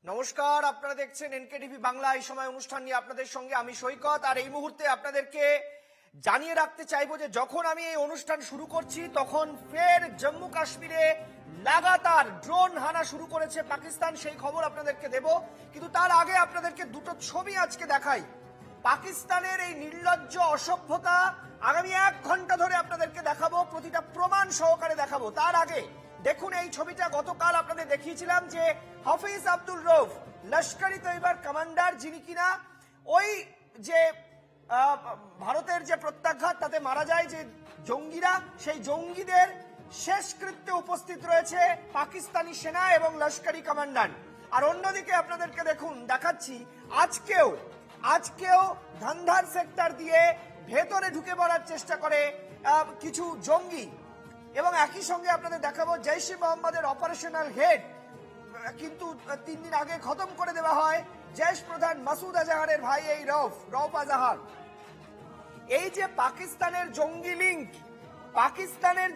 নমস্কার, আপনারা দেখছেন এনকেটিভি বাংলা। এই সময় অনুষ্ঠান নিয়ে আপনাদের সঙ্গে আমি সৈকত। আর এই মুহূর্তে আপনাদেরকে জানিয়ে রাখতে চাইবো যে যখন আমি এই অনুষ্ঠান শুরু করছি তখন ফের জম্মু কাশ্মীরে লাগাতার ড্রোন হানা শুরু করেছে পাকিস্তান, সেই খবর আপনাদেরকে দেব। কিন্তু তার আগে আপনাদেরকে দুটো ছবি আজকে দেখাই। পাকিস্তানের এই নির্লজ্জ অসভ্যতা আগামী 1 ঘন্টা ধরে আপনাদেরকে দেখাবো, প্রতিটা প্রমাণ সহকারে দেখাবো। তার আগে দেখুন এই ছবিটা। গতকাল আপনাদের দেখিয়েছিলাম যে হাফিজ আব্দুল রউফ লস্করি তৈবার কমান্ডার, যিনি কিনা ওই যে ভারতের যে প্রত্যাঘাত তাতে মারা যায় যে জঙ্গিরা, সেই জঙ্গিদের শেষকৃত্যে উপস্থিত রয়েছে পাকিস্তানি সেনা এবং লস্করি কমান্ডান্ট। আর অন্যদিকে আপনাদেরকে দেখুন দেখাচ্ছি আজকেও ধানধার সেক্টর দিয়ে ভেতরে ঢুকে পড়ার চেষ্টা করে কিছু জঙ্গি। এবং একই সঙ্গে আপনাদের দেখাবো জৈশ ই মোহাম্মদের অপারেশনাল হেড কিন্তু 3 দিন আগে খতম করে দেওয়া হয় জৈশ প্রধান মাসুদ আজহারের ভাই এই রউফ আজহার। এই যে পাকিস্তানের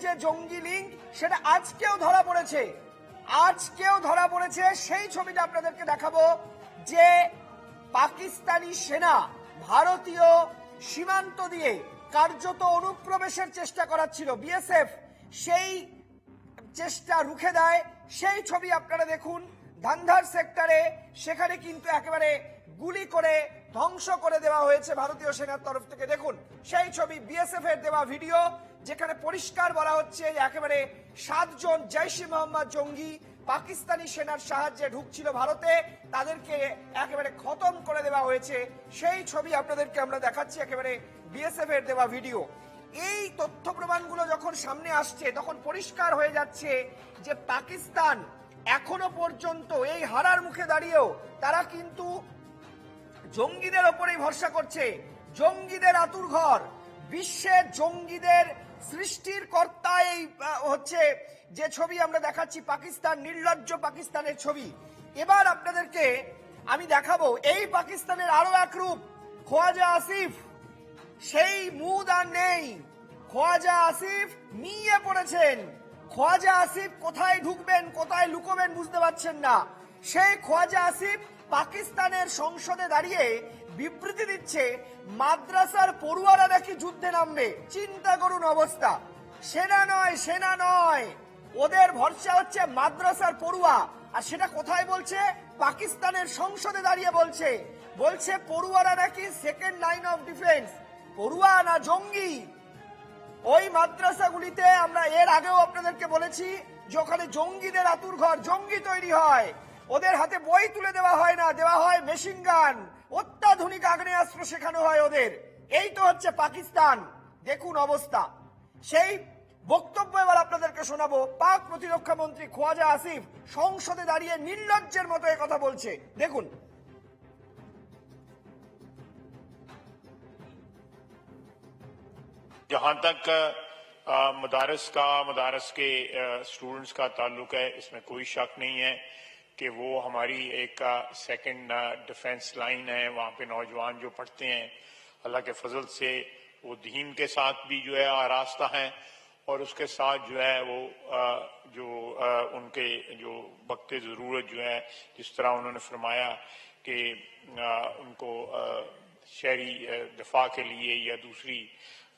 যে জঙ্গি লিঙ্ক সেটা আজকেও ধরা পড়েছে। সেই ছবিটা আপনাদেরকে দেখাবো যে পাকিস্তানি সেনা ভারতীয় সীমান্ত দিয়ে কার্যত অনুপ্রবেশের চেষ্টা করাচ্ছিল, বিএসএফ সেই চেষ্টা রুখে দেয়। সেই ছবি আপনারা দেখুন ধানধার সেক্টরে, সেখানে কিন্তু একেবারে গুলি করে ধ্বংস করে দেওয়া হয়েছে ভারতীয় সেনার তরফ থেকে। দেখুন সেই ছবি, বিএসএফ এর দেওয়া ভিডিও, যেখানে পরিষ্কার বলা হচ্ছে যে একেবারে 7 জন জৈশ ই মোহাম্মদ জঙ্গি পাকিস্তানি সেনার সাহায্যে ঢুকছিল ভারতে, তাদেরকে একেবারে খতম করে দেওয়া হয়েছে। সেই ছবি আপনাদেরকে আমরা দেখাচ্ছি, একেবারে বিএসএফ এর দেওয়া ভিডিও। এই তথ্য প্রমাণগুলো যখন সামনে আসছে তখন পরিষ্কার হয়ে যাচ্ছে যে পাকিস্তান এখনো পর্যন্ত এই হারার মুখে দাঁড়িয়েও তারা কিন্তু জঙ্গিদের ওপরেই ভরসা করছে। জঙ্গিদের আতুরঘর, বিশ্বের জঙ্গিদের সৃষ্টির কর্তা এই হচ্ছে যে ছবি আমরা দেখাচ্ছি পাকিস্তান, নির্লজ্জ পাকিস্তানের ছবি। এবার আপনাদেরকে আমি দেখাবো এই পাকিস্তানের আরো এক রূপ, খোয়াজা আসিফ। সেই মুদ আর নেই, খোয়াজা আসিফ নিয়ে পড়েছেন। খোয়াজা আসিফ কোথায় ঢুকবেন, কোথায় লুকোবেন বুঝতে পারছেন না। সেই খোয়াজা আসিফ পাকিস্তানের সংসদে দাঁড়িয়ে বিবৃতি দিচ্ছে মাদ্রাসার পড়ুয়ারা নাকি যুদ্ধে নামবে। চিন্তা করুন অবস্থা। সেনা নয়, ওদের ভরসা হচ্ছে মাদ্রাসার পড়ুয়া। আর সেটা কোথায় বলছে? পাকিস্তানের সংসদে দাঁড়িয়ে বলছে পড়ুয়ারা নাকি সেকেন্ড লাইন অফ ডিফেন্স। পড়ুয়া না জঙ্গি। ওই মাদ্রাসাগুলিতে আমরা এর আগেও আপনাদেরকে বলেছি যে ওখানে জঙ্গিদের আতুরঘর, জঙ্গি তৈরি হয়। ওদের হাতে বই তুলে দেওয়া হয় না, দেওয়া হয় মেশিন গান, অত্যাধুনিক আগ্নেয়াস্ত্র শেখানো হয় ওদের। এই তো হচ্ছে পাকিস্তান। দেখুন অবস্থা। সেই বক্তব্য এবার আপনাদেরকে শোনাবো। পাক প্রতিরক্ষা মন্ত্রী খোয়াজা আসিফ সংসদে দাঁড়িয়ে নির্লজ্জের মতো কথা বলছে, দেখুন। जहां तक मदारस के स्टूडेंट्स का ताल्लुक है, इसमें कोई शक नहीं है कि वो हमारी एक सेकंड डिफेंस लाइन है। वहां पे नौजवान जो पढ़ते हैं, अल्लाह के फजल से वो दीन के साथ भी जो है आरास्ता हैं, और उसके साथ जो है वो उनके जो वक्त ज़रूरत जो है, जिस तरह उन्होंने फरमाया कि उनको शहरी दफा के लिए या दूसरी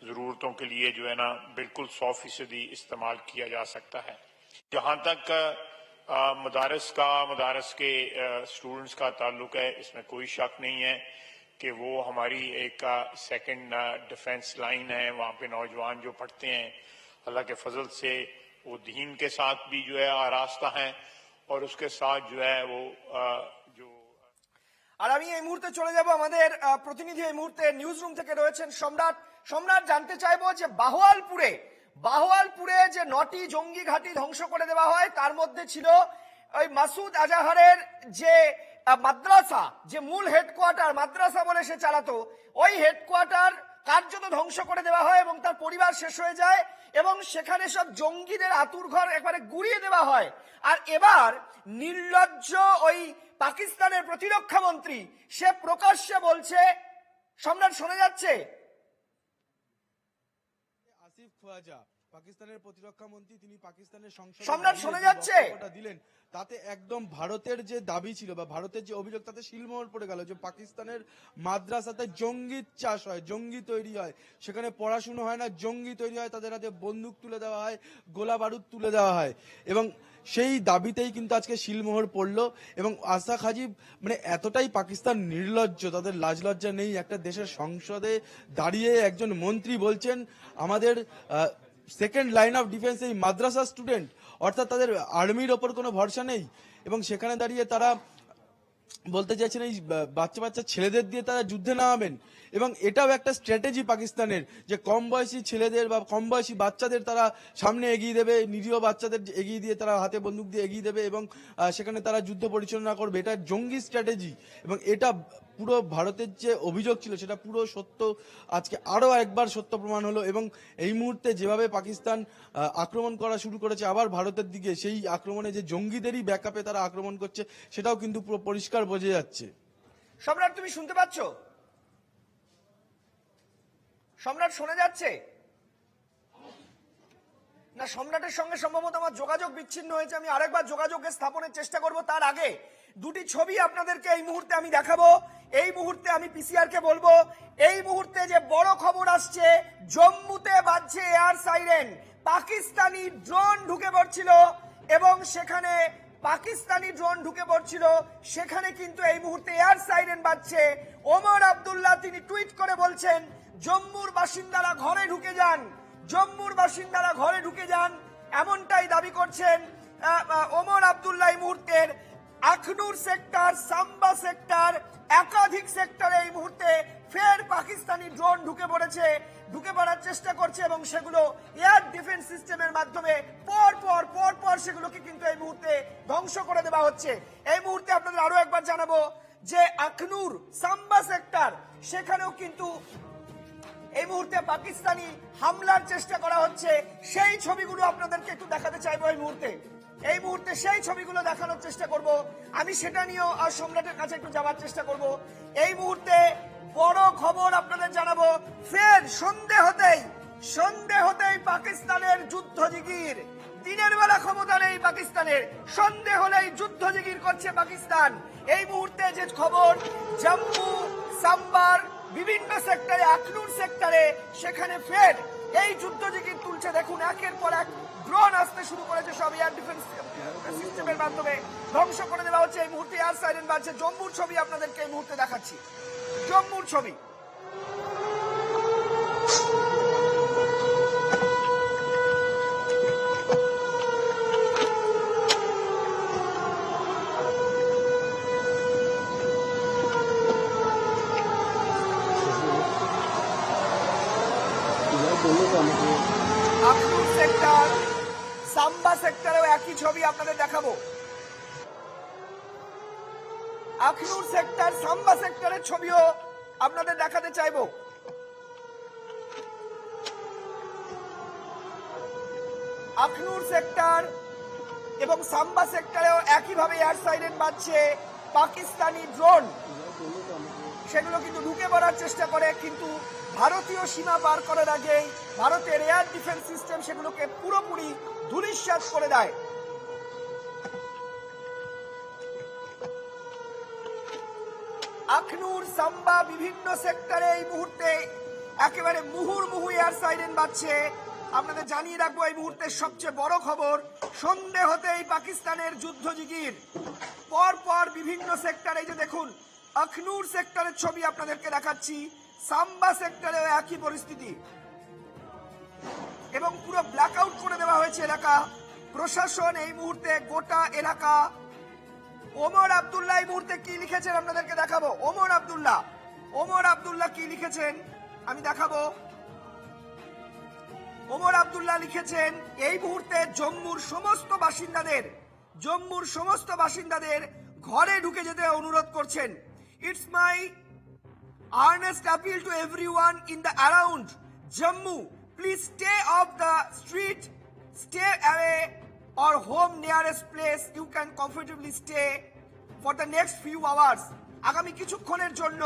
जरूरतों के लिए जो है ना बिल्कुल 100% इस्तेमाल किया जा सकता है। जहां तक मदारस के स्टूडेंट्स का ताल्लुक है, इसमें कोई शक नहीं है कि वो हमारी एक सेकंड डिफेंस लाइन है। वहां पे नौजवान जो पढ़ते हैं, अल्लाह के फजल से वो दीन के साथ भी जो है आरास्ता हैं, और उसके साथ जो है वो আর আমি এই মুহূর্তে চলে যাব, আমাদের প্রতিনিধি এই মুহূর্তে নিউজ রুম থেকে রয়েছেন সম্রাট। জানতে চাইবো যে বাহওয়ালপুরে যে 9টি জঙ্গি ঘাঁটি ধ্বংস করে দেওয়া হয়, তার মধ্যে ছিল ওই মাসুদ আজহারের যে মাদ্রাসা, যে মূল হেডকোয়ার্টার, মাদ্রাসা বলে সে চালাতো, ওই হেডকোয়ার্টার কার্যত ধ্বংস করে দেওয়া হয় এবং তার পরিবার শেষ হয়ে যায় এবং সেখানে সব জঙ্গিদের আতুরঘর একবারে গুড়িয়ে দেওয়া হয়। আর এবার নির্লজ্জ ওই পাকিস্তানের প্রতিরক্ষা মন্ত্রী সে প্রকাশ্যে বলছে, সম্রাট শোনা যাচ্ছে? আসিফ খোয়াজা পাকিস্তানের প্রতিরক্ষা মন্ত্রী তিনি পাকিস্তানের সংসদে সম্রাট দাঁড়িয়ে শোনা যে যাচ্ছে? বক্তব্যটা দিলেন তাতে একদম ভারতের যে দাবি ছিল বা ভারতের যে অভিযোগ তাতে শিলমোহর পড়ে গেল যে পাকিস্তানের মাদ্রাসাতে জঙ্গি চাষ হয়, জঙ্গি তৈরি হয়, সেখানে পড়াশুনো হয় না, জঙ্গি তৈরি হয়, তাদের হাতে বন্দুক তুলে দেওয়া হয়, গোলা বারুদ তুলে দেওয়া হয় এবং সেই দাবিতেই কিন্তু আজকে শিলমোহর পড়লো। এবং আসাদ হাজিব মানে এতটাই পাকিস্তান নির্লজ্জ, তাদের লাজ লজ্জা নেই। একটা দেশের সংসদে দাঁড়িয়ে একজন মন্ত্রী বলছেন আমাদের সেকেন্ড লাইন অফ ডিফেন্স এই মাদ্রাসা স্টুডেন্ট, অর্থাৎ তাদের আর্মির ওপর কোনো ভরসা নেই। এবং সেখানে দাঁড়িয়ে তারা বলতে চাইছেন এই বাচ্চা বাচ্চা ছেলেদের দিয়ে তারা যুদ্ধে নামাবেন। এবং এটাও একটা স্ট্র্যাটেজি পাকিস্তানের যে কম বয়সী ছেলেদের বা কম বয়সী বাচ্চাদের তারা সামনে এগিয়ে দেবে, নিরীহ বাচ্চাদের এগিয়ে দিয়ে তারা হাতে বন্দুক দিয়ে এগিয়ে দেবে এবং সেখানে তারা যুদ্ধ পরিচালনা করবে। এটা জঙ্গি স্ট্র্যাটেজি এবং এটা পুরো ভারতের যে অভিযোগ ছিল সেটা পুরো সত্য, আজকে আরো একবার সত্য প্রমাণ হলো। এবং এই মুহূর্তে যেভাবে পাকিস্তান আক্রমণ করা শুরু করেছে আবার ভারতের দিকে, সেই আক্রমণে যে জঙ্গিদেরই ব্যাকআপে তারা আক্রমণ করছে সেটাও কিন্তু পুরো পরিষ্কার বোঝা যাচ্ছে। সম্রাট তুমি শুনতে পাচ্ছ? সম্রাট শোনা যাচ্ছে না? সম্রাটের সঙ্গে সম্ভবত আমার যোগাযোগ বিচ্ছিন্ন হয়েছে। আমি আরেকবার যোগাযোগের স্থাপনের চেষ্টা করব। তার আগে দুটি ছবি আপনাদেরকে এই মুহূর্তে আমি দেখাবো। এই মুহূর্তে আমি পিসিআর কে বলবো, এই মুহূর্তে যে বড় খবর আসছে, জম্মুতে বাজছে এয়ার সাইরেন, পাকিস্তানি ড্রোন ঢুকে পড়ছিল এবং সেখানে পাকিস্তানি ড্রোন ঢুকে পড়ছিল, সেখানে কিন্তু এই মুহূর্তে এয়ার সাইরেন বাজছে। ওমর আব্দুল্লাহ তিনি টুইট করে বলছেন জম্মুর বাসিন্দারা ঘরে ঢুকে যান, জম্মুর বাসিন্দারা ঘরে ঢুকে যান, এমনটাই দাবি করছেন ওমর আব্দুল্লাহ। এই মুহূর্তের আখনুর সেক্টর, সাম্বা সেক্টর, একাধিক সেক্টরে এই মুহূর্তে ফের পাকিস্তানি ড্রোন ঢুকে পড়েছে, ঢুকে পড়ার চেষ্টা করছে এবং সেগুলো এয়ার ডিফেন্স সিস্টেমের মাধ্যমে পর পর সেগুলোকে কিন্তু এই মুহূর্তে ধ্বংস করে দেওয়া হচ্ছে। এই মুহূর্তে আপনাদের আরো একবার জানাবো যে আখনুর সাম্বা সেক্টর, সেখানেও কিন্তু এই মুহূর্তে পাকিস্তানি হামলার চেষ্টা করা হচ্ছে। সেই ছবিগুলো আপনাদেরকে একটু দেখাতে চাইবো এই মুহূর্তে সেই ছবিগুলো দেখানোর চেষ্টা করব। আমি সেটা নিয়েও আর সম্রাটের কাছে একটু যাওয়ার চেষ্টা করব। এই মুহূর্তে বড় খবর আপনাদের জানাবো, ফের সন্ধে হতেই পাকিস্তানের যুদ্ধ জিগির। দিনের বেলা ক্ষমতা নেই পাকিস্তানের, সন্ধে হলেই যুদ্ধ জিগির করছে পাকিস্তান। এই মুহূর্তে যে খবর, জম্মু, সাম্বার, বিভিন্ন সেক্টরে, আখনুর সেক্টরে, সেখানে ফের এই যুদ্ধ জিগির তুলছে। দেখুন একের পর এক ড্রোন আসতে শুরু করেছে, সব এয়ার ডিফেন্স সিস্টেমের মাধ্যমে ধ্বংস করে দেওয়া হচ্ছে। এই মুহূর্তে এয়ার সাইরেন বাজছে। জম্মুর ছবি আপনাদেরকে এই মুহূর্তে দেখাচ্ছি, জম্মুর ছবি। আখনুর সেক্টর, সাম্বা সেক্টরেও একই ছবি আপনাদের দেখাবো। আখনুর সেক্টর, সাম্বা সেক্টরের ছবিও আপনাদের দেখাতে চাইবো। আখনুর সেক্টর এবং সাম্বা সেক্টরেও একইভাবে এয়ার সাইরেন বাজছে। পাকিস্তানি ড্রোন সেগুলো কিন্তু ঢুকে পড়ার চেষ্টা করে, কিন্তু ভারতীয় সীমা পার করার আগেই ভারতের এয়ার ডিফেন্স সিস্টেম সেগুলোকে পুরোপুরি ধূলিসাৎ করে দেয়। আখনুর, সাম্বা, বিভিন্ন সেক্টরে এই মুহূর্তে একেবারে মুহুর্মুহু এয়ার সাইরেন বাজছে। আপনাদের জানিয়ে রাখবো এই মুহূর্তের সবচেয়ে বড় খবর, সন্ধে হতেই পাকিস্তানের যুদ্ধ জিগির। পর বিভিন্ন সেক্টরে, এই যে দেখুন আখনুর সেক্টরের ছবি আপনাদেরকে দেখাচ্ছি, সাম্বা সেক্টরেও একই পরিস্থিতি এবং পুরো ব্ল্যাক আউট করে দেওয়া হয়েছে এলাকা। প্রশাসন এই মুহূর্তে গোটা এলাকা। ওমর আব্দুল্লাহ এই মুহূর্তে কি লিখেছেন আপনাদেরকে দেখাবো। ওমর আব্দুল্লাহ কি লিখেছেন আমি দেখাবো। ওমর আব্দুল্লাহ লিখেছেন এই মুহূর্তে জম্মুর সমস্ত বাসিন্দাদের ঘরে ঢুকে যেতে অনুরোধ করছেন। It's my earnest appeal to everyone in the around Jammu, please stay off the street, stay away or home nearest place you can comfortably stay for the next few hours. আগামী কিছুক্ষণের জন্য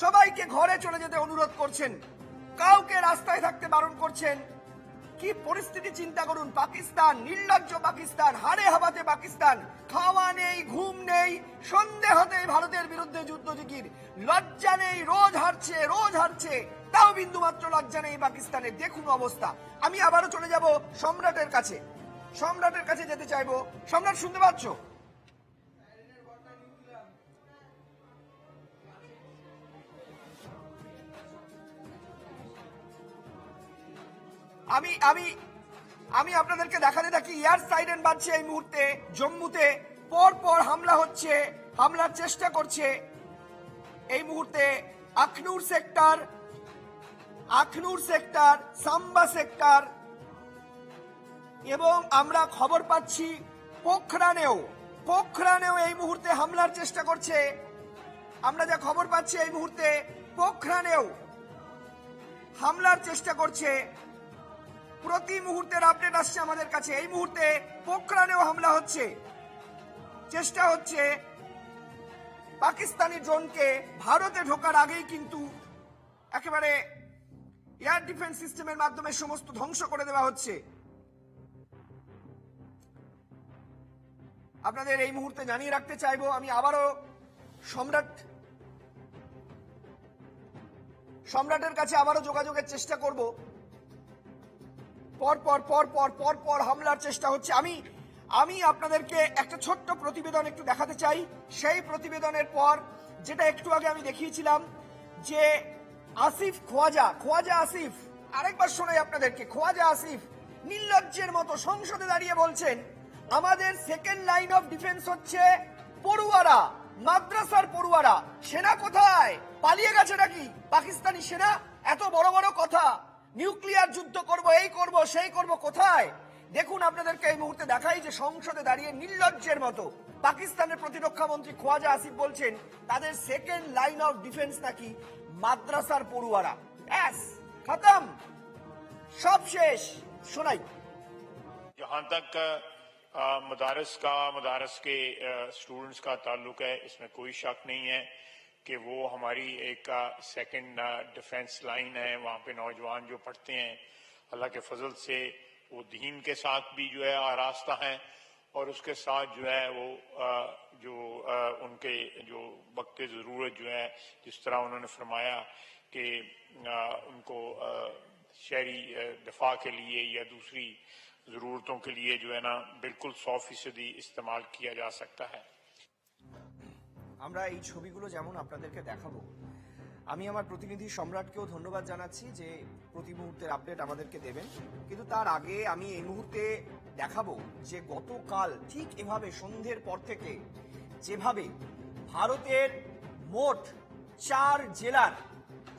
সবাইকে ঘরে চলে যেতে অনুরোধ করছেন, কাউকে রাস্তায় থাকতে বারণ করছেন। কি পরিস্থিতি চিন্তা করুন। পাকিস্তান, নির্লজ্জ পাকিস্তান, হাড়ে হাবাতে পাকিস্তান, খাওয়া নেই, ঘুম নেই, সন্দেহ হতে ভারতের বিরুদ্ধে যুদ্ধ জিকির, লজ্জা নেই, রোজ হারছে, তাও বিন্দু মাত্র লজ্জা নেই পাকিস্তানের। দেখুন অবস্থা। আমি আবারও চলে যাব সম্রাটের কাছে যেতে চাইবো। সম্রাট, শুনতে পাচ্ছ? আমি আপনাদেরকে দেখাতে থাকি। এয়ার সাইরেন বাজছে এই মুহূর্তে। জম্মুতে পর হামলা হচ্ছে, হামলার চেষ্টা করছে এই মুহূর্তে আখনুর সেক্টর, সাম্বা সেক্টর, এবং আমরা খবর পাচ্ছি পোখরানেও এই মুহূর্তে হামলার চেষ্টা করছে। আমরা যা খবর পাচ্ছি এই মুহূর্তে পোখরানেও হামলার চেষ্টা করছে। প্রতি মুহূর্তের আপডেট আসছে আমাদের কাছে। এই মুহূর্তে পোখরানেও হামলা হচ্ছে, চেষ্টা হচ্ছে পাকিস্তানি ড্রোনকে ভারতে ঢোকার আগেই কিন্তু একেবারে এয়ার ডিফেন্স সিস্টেমের মাধ্যমে সমস্ত ধ্বংস করে দেওয়া হচ্ছে। আপনাদের এই মুহূর্তে জানিয়ে রাখতে চাইবো, আমি আবারও সম্রাটের কাছে আবারও যোগাযোগের চেষ্টা করব। পর হামলার চেষ্টা হচ্ছে। আমি আপনাদেরকে একটা ছোট্ট প্রতিবেদন একটু দেখাতে চাই। সেই প্রতিবেদনের পর যেটা একটু আগে আমি দেখিয়েছিলাম যে খোয়াজা আসিফ, আরেকবার শোনাই আপনাদেরকে। খোয়াজা আসিফ নির্লজ্জের মতো সংসদে দাঁড়িয়ে বলছেন আমাদের সেকেন্ড লাইন অফ ডিফেন্স হচ্ছে পড়ুয়ারা, মাদ্রাসার পড়ুয়ারা। সেনা কোথায়? পালিয়ে গেছে নাকি পাকিস্তানি সেনা? এত বড় বড় কথা, নিউক্লিয়ার যুদ্ধ করব, এই করব, সেই করব, কোথায়? দেখুন আপনাদেরকে এই মুহূর্তে দেখাই যে সংসদে দাঁড়িয়ে নির্লজ্জের মতো পাকিস্তানের প্রতিরক্ষা মন্ত্রী খোয়াজা আসিফ বলছেন তাদের সেকেন্ড লাইন অফ ডিফেন্স নাকি মাদ্রাসার পড়ুয়ারা। খতম, সব শেষ। শোনাই। जहां तक मदारस के स्टूडेंट्स का ताल्लुक है, इसमें कोई शक नहीं है कि वो हमारी एक सेकंड डिफेंस लाइन है। वहाँ पे नौजवान जो पढ़ते हैं, अल्लाह के फजल से वो दीन के साथ भी जो है आरास्ता हैं, और उसके साथ जो है वो उनके जो वक्त ज़रूरत जो है, जिस तरह उन्होंने फरमाया कि उनको शहरी दफा के लिए या दूसरी जरूरतों के लिए जो है ना बिल्कुल 100% इस्तेमाल किया जा सकता है। আমরা এই ছবিগুলো যেমন আপনাদেরকে দেখাবো, আমি আমার প্রতিনিধি সম্রাটকেও ধন্যবাদ জানাচ্ছি যে প্রতি মুহূর্তের আপডেট আমাদেরকে দেবেন। কিন্তু তার আগে আমি এই মুহূর্তে দেখাবো যে গতকাল ঠিক এভাবে সন্ধ্যের পর থেকে যেভাবে ভারতের মোট 4 জেলার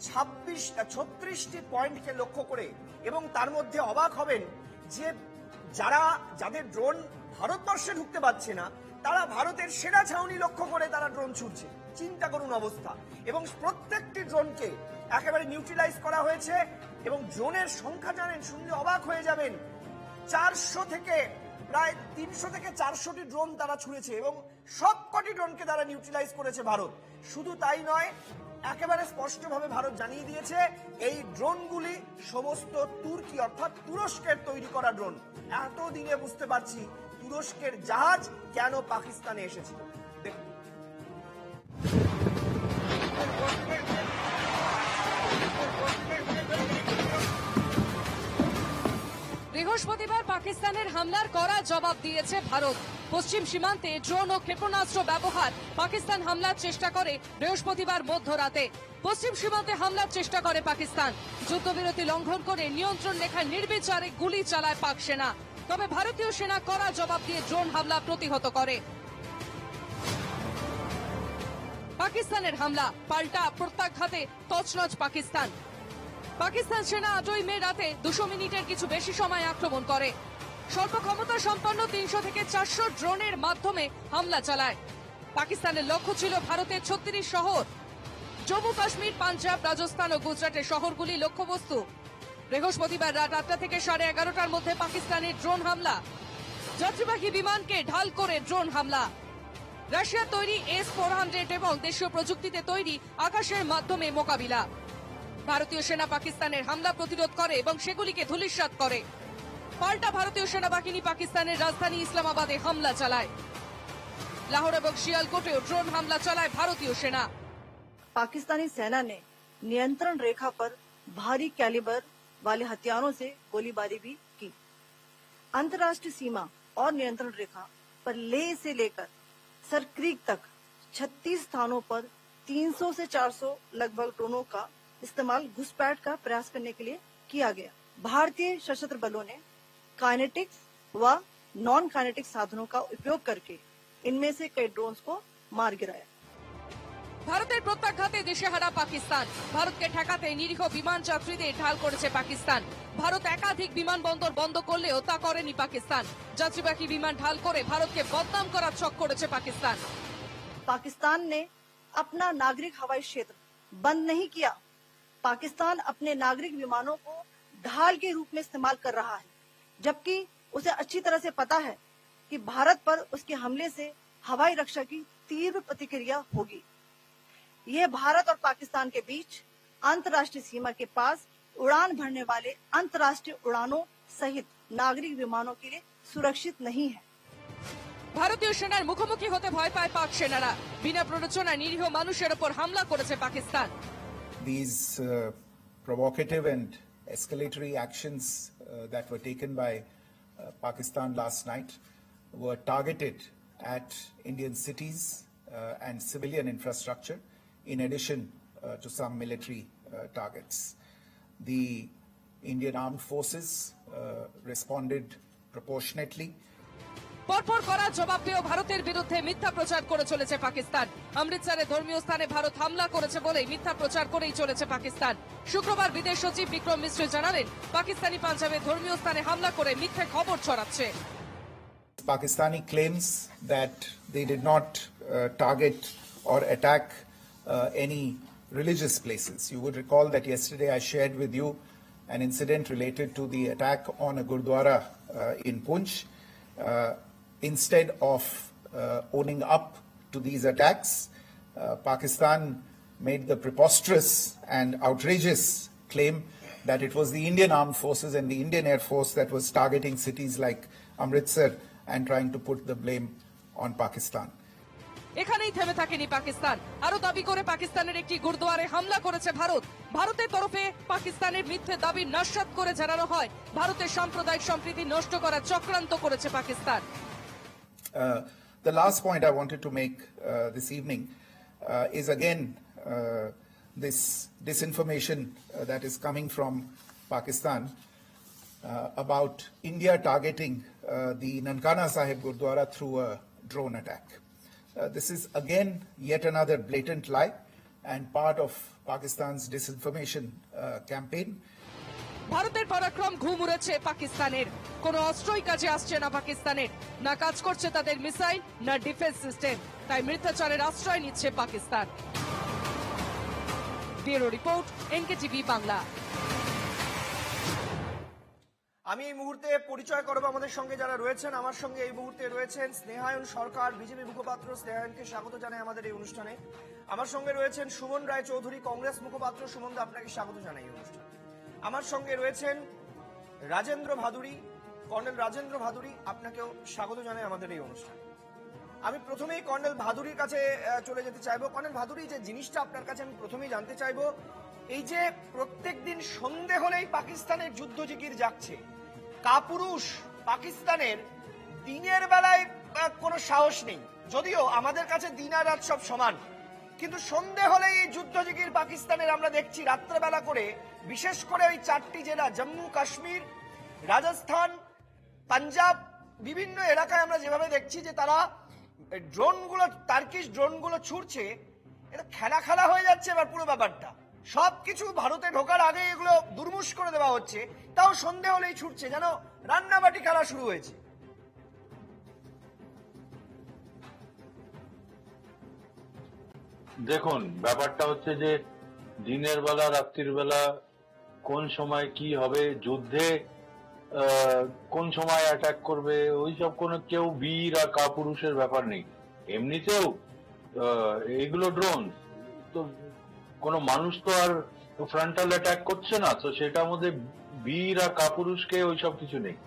36টি পয়েন্টকে লক্ষ্য করে, এবং তার মধ্যে অবাক হবেন যে যাদের ড্রোন ভারতবর্ষে ঢুকতে পারছে না, তারা ভারতের সেনা ছাউনি লক্ষ্য করে তারা ড্রোন ছুটছে। চিন্তা করুন অবস্থা। এবং প্রত্যেকটি ড্রোনকে একেবারে নিউট্রিলাইজ করা হয়েছে, এবং ড্রোনের সংখ্যা জানেন, শুনলে অবাক হয়ে যাবেন। 400 থেকে প্রায় 300 থেকে 400টি ড্রোন তারা ছুঁড়েছে, এবং সবকটি ড্রোনকে তারা নিউট্রিলাইজ করেছে ভারত। শুধু তাই নয়, একেবারে স্পষ্টভাবে ভারত জানিয়ে দিয়েছে এই ড্রোনগুলি সমস্ত তুর্কি অর্থাৎ তুরস্কের তৈরি করা ড্রোন। এতদিনে বুঝতে পারছি তুরস্কের জাহাজ কেন পাকিস্তানে এসেছিল। দেখুন। বৃহস্পতিবার পাকিস্তানের হামলার কড়া জবাব দিয়েছে ভারত। পশ্চিম সীমান্তে ড্রোন ও ক্ষেপণাস্ত্র ব্যবহার, পাকিস্তান হামলার চেষ্টা করে বৃহস্পতিবার মধ্যরাতে। পশ্চিম সীমান্তে হামলার চেষ্টা করে পাকিস্তান। যুদ্ধবিরতি লঙ্ঘন করে নিয়ন্ত্রণ রেখায় নির্বিচারে গুলি চালায় পাক সেনা। তবে ভারতীয় সেনা কড়া জবাব দিয়ে ড্রোন হামলা প্রতিহত করে। পাকিস্তানের হামলা পাল্টা প্রত্যাঘাতে তছনছ পাকিস্তান। পাকিস্তান সেনা 8 মে রাতে 200 মিনিটের কিছু বেশি সময় আক্রমণ করে। স্বল্প ক্ষমতা সম্পন্ন 300 থেকে 400 ড্রোনের মাধ্যমে হামলা চালায়। পাকিস্তানের লক্ষ্য ছিল ভারতের 36 শহর। জম্মু কাশ্মীর, পাঞ্জাব, রাজস্থান ও গুজরাটের শহরগুলি লক্ষ্যবস্তু। বৃহস্পতিবার রাত 8টা থেকে 11:30টার মধ্যে পাকিস্তানের ড্রোন হামলা। যাত্রীবাহী বিমানকে ঢাল করে ড্রোন হামলা। রাশিয়ার তৈরি S-400 এবং দেশীয় প্রযুক্তিতে তৈরি আকাশের মাধ্যমে মোকাবিলা। ভারতীয় সেনা পাকিস্তানের হামলা প্রতিরোধ করে এবং সেগুলিকে ধূলিসাৎ করে। পাল্টা ভারতীয় সেনাবাহিনী পাকিস্তানের রাজধানী ইসলামাবাদে হামলা চালায়। লাহোর এবং শিয়ালকোটেও ড্রোন হামলা চালায় ভারতীয় সেনা। पाकिस्तानी सेना ने नियंत्रण रेखा पर भारी कैलिबर वाले हथियारों से गोलीबारी भी की। अंतर्राष्ट्रीय सीमा और नियंत्रण रेखा पर लेह से लेकर सरक्रीक तक 36 स्थानों पर 300 से 400 लगभग ड्रोनों का इस्तेमाल घुसपैठ का प्रयास करने के लिए किया गया। भारतीय सशस्त्र बलों ने काइनेटिक्स व नॉन काइनेटिक साधनों का उपयोग करके इनमें से कई ड्रोन्स को मार गिराया। ভারতের প্রত্যাঘাতে দিশেহারা পাকিস্তান। ভারতকে ঠেকাতে নিরীহ বিমান যাত্রীদের ঢাল করেছে পাকিস্তান। ভারত একাধিক বিমানবন্দর বন্ধ করলেও তা করেনি পাকিস্তান। যাত্রীবাহী বিমান ঢাল করে ভারতকে বদনাম করার ছক করেছে পাকিস্তান। पाकिस्तान ने अपना नागरिक हवाई क्षेत्र बंद नहीं किया। पाकिस्तान अपने नागरिक विमानों को ढाल के रूप में इस्तेमाल कर रहा है, जबकि उसे अच्छी तरह से पता है कि भारत पर उसके हमले से हवाई रक्षा की तीव्र प्रतिक्रिया होगी। ये भारत और पाकिस्तान के बीच अंतर्राष्ट्रीय सीमा के पास उड़ान भरने वाले अंतर्राष्ट्रीय उड़ानों सहित नागरिक विमानों के लिए सुरक्षित नहीं है। ভারতীয় সেনার মুখোমুখি হতে ভয় পায় পাক সেনারা। বিনা প্ররোচনায় নিরীহ মানুষের উপর হামলা করেছে Pakistan. These provocative and escalatory actions that were taken by Pakistan last night were targeted at Indian cities and civilian infrastructure, in addition to some military targets. The Indian armed forces responded proportionately. পরপর করা জবাব পেয়েও ভারতের বিরুদ্ধে মিথ্যা প্রচার করে চলেছে পাকিস্তান। অমৃতসরে ধর্মীয় স্থানে ভারত হামলা করেছে বলেই মিথ্যা প্রচার করেই চলেছে পাকিস্তান। শুক্রবার বিদেশ সচিব বিক্রম মিশ্র জানালেন, পাকিস্তানি পাঞ্জাবে ধর্মীয় স্থানে হামলা করে মিথ্যে খবর ছড়াচ্ছে। Pakistani claims that they did not target or attack any religious places. You would recall that yesterday I shared with you an incident related to the attack on a Gurdwara in Punch. Instead of owning up to these attacks, Pakistan made the preposterous and outrageous claim that it was the Indian armed forces and the Indian Air Force that was targeting cities like Amritsar and trying to put the blame on Pakistan. এখানেই থেমে থাকেনি পাকিস্তান। আরো দাবি করে পাকিস্তানের একটি গুরুদ্বারে হামলা করেছে ভারত। ভারতের তরফে পাকিস্তানের মিথ্যে দাবি নস্যাৎ করে জানানো হয়, ভারতের সাম্প্রদায়িক সম্প্রীতি নষ্ট করার চক্রান্ত করেছে Pakistan. The last point I wanted to make this evening is again this disinformation that is coming from Pakistan about India targeting the Nankana Sahib Gurdwara through a drone attack. This is again yet another blatant lie and part of Pakistan's disinformation campaign. ভারতের পরাক্রম ঘুম উড়েছে পাকিস্তানের। কোনো অস্ত্রই কাজে আসছে না পাকিস্তানের। না কাজ করছে তাদের মিসাইল, না ডিফেন্স সিস্টেম। তাই মিথ্যাচারের আশ্রয় নিচ্ছে Pakistan. Bureau report, NKTV Bangla. আমি এই মুহূর্তে পরিচয় করব আমাদের সঙ্গে যারা রয়েছেন। আমার সঙ্গে এই মুহূর্তে রয়েছেন স্নেহায়ন সরকার, বিজেপি মুখপাত্র। স্নেহায়নকে স্বাগত জানাই আমাদের এই অনুষ্ঠানে। আমার সঙ্গে রয়েছেন সুমন রায় চৌধুরী, কংগ্রেস মুখপাত্র। সুমন দা, আপনাকে স্বাগত জানাই এই অনুষ্ঠানে। আমার সঙ্গে রয়েছেন রাজেন্দ্র ভাদুরী, কর্নেল রাজেন্দ্র ভাদুরী, আপনাকেও স্বাগত জানাই আমাদের এই অনুষ্ঠানে। আমি প্রথমেই কর্নেল ভাদুরীর কাছে চলে যেতে চাইবো। কর্নেল ভাদুরী, যে জিনিসটা আপনার কাছে আমি প্রথমেই জানতে চাইবো, এই যে প্রত্যেকদিন সন্ধে হলেই পাকিস্তানের যুদ্ধ জিগির যাচ্ছে, কাপুরুষ পাকিস্তানের দিনের বেলায় কোনো সাহস নেই, যদিও আমাদের কাছে দিন আর রাত সব সমান, কিন্তু সন্ধে হলেই এই যুদ্ধ জিগির পাকিস্তানের আমরা দেখছি রাত্রেবেলা করে, বিশেষ করে ওই 4টি জেলা জম্মু কাশ্মীর, রাজস্থান, পাঞ্জাব, বিভিন্ন এলাকায় আমরা যেভাবে দেখছি যে তারা ড্রোনগুলো, টার্কিশ ড্রোনগুলো ছুটছে, এটা খেলা খেলা হয়ে যাচ্ছে এবার পুরো ব্যাপারটা। সবকিছু ভারতে ঢোকার আগে এগুলো দুর্মুষ করে দেওয়া হচ্ছে, তাও সন্ধে হলেই ছুটছে, যেন রান্নাবাটি খেলা শুরু হয়েছে। দেখুন, ব্যাপারটা হচ্ছে যে দিনের বেলা রাত্রির বেলা কোন সময় কি হবে, যুদ্ধে কোন সময় অ্যাটাক করবে, ওইসব কোনো কেউ বীর আর কাপুরুষের ব্যাপার নেই। এমনিতেও এগুলো ড্রোন, তো কোনো মানুষ তো আর ফ্রন্টাল অ্যাটাক করছে না, তো সেটার মধ্যে বীর আর কাপুরুষকে ওইসব কিছু নেই।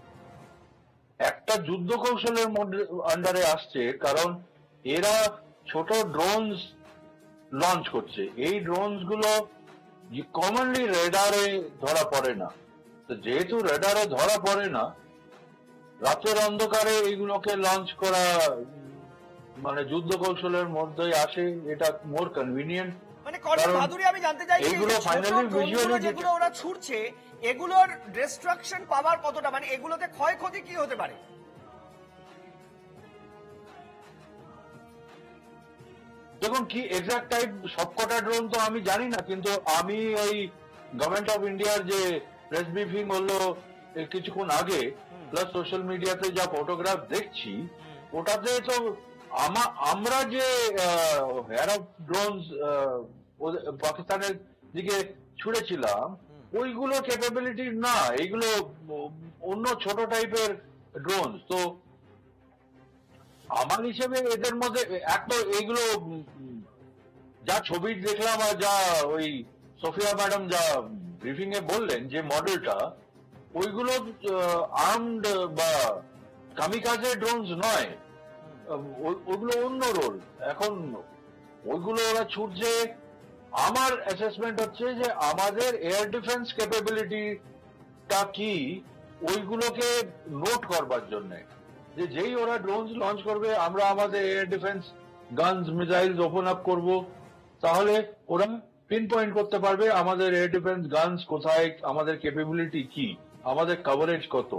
একটা যুদ্ধ কৌশলের মধ্যে আন্ডারে আসছে, কারণ এরা ছোট ড্রোনস লঞ্চ করছে। এই ড্রোনস গুলো কমনলি রেডারে ধরা পড়ে না, তো যেহেতু রেডারে ধরা পড়ে না, রাতের অন্ধকারে এইগুলোকে লঞ্চ করা মানে যুদ্ধ কৌশলের মধ্যে আসে। এটা মোর কনভিনিয়েন্ট। মানে কর্নেল ভাদুরী, আমি জানতে চাইছি এগুলো এই যে ছোট finally ড্রোনগুলো visually যেগুলো ওরা ছুটছে, এগুলোর ডিস্ট্রাকশন পাওয়ার কতটা, মানে এগুলোতে ক্ষয়ক্ষতি কি হতে পারে? দেখুন, কি এক্সাক্ট টাইপ সবকটা ড্রোন তো আমি জানি না, কিন্তু আমি ওই গভর্নমেন্ট অফ ইন্ডিয়ার যে প্রেস ব্রিফিং হলো কিছুক্ষণ আগে, প্লাস সোশ্যাল মিডিয়াতে যা ফটোগ্রাফ দেখছি, ওটাতে তো আমরা যে হেয়ার অফ ড্রোনস পাকিস্তানের দিকে ছুড়েছিলাম, ওইগুলো ক্যাপাবিলিটি না, এইগুলো অন্য ছোট টাইপের ড্রোন। তো আমার হিসেবে এদের মধ্যে এক তো এইগুলো যা ছবি দেখলাম আর যা ওই সোফিয়া ম্যাডাম যা ব্রিফিং এ বললেন যে মডেলটা, ওইগুলো আর্মড বা কামিকাজে ড্রোনস নয়, ওইগুলো অন্য রোল। এখন ওইগুলো ওরা ছুটছে। আমার অ্যাসেসমেন্ট হচ্ছে যে আমাদের এয়ার ডিফেন্স ক্যাপাবিলিটিটা কি, ওইগুলোকে নোট করবার জন্য, যে যেই ওরা ড্রোনস লঞ্চ করবে, আমরা আমাদের air defence guns missiles open up করব, তাহলে ওরা পিন পয়েন্ট করতে পারবে আমাদের এয়ার ডিফেন্স গানস কোথায়, আমাদের ক্যাপাবিলিটি কি, আমাদের কভারেজ কত,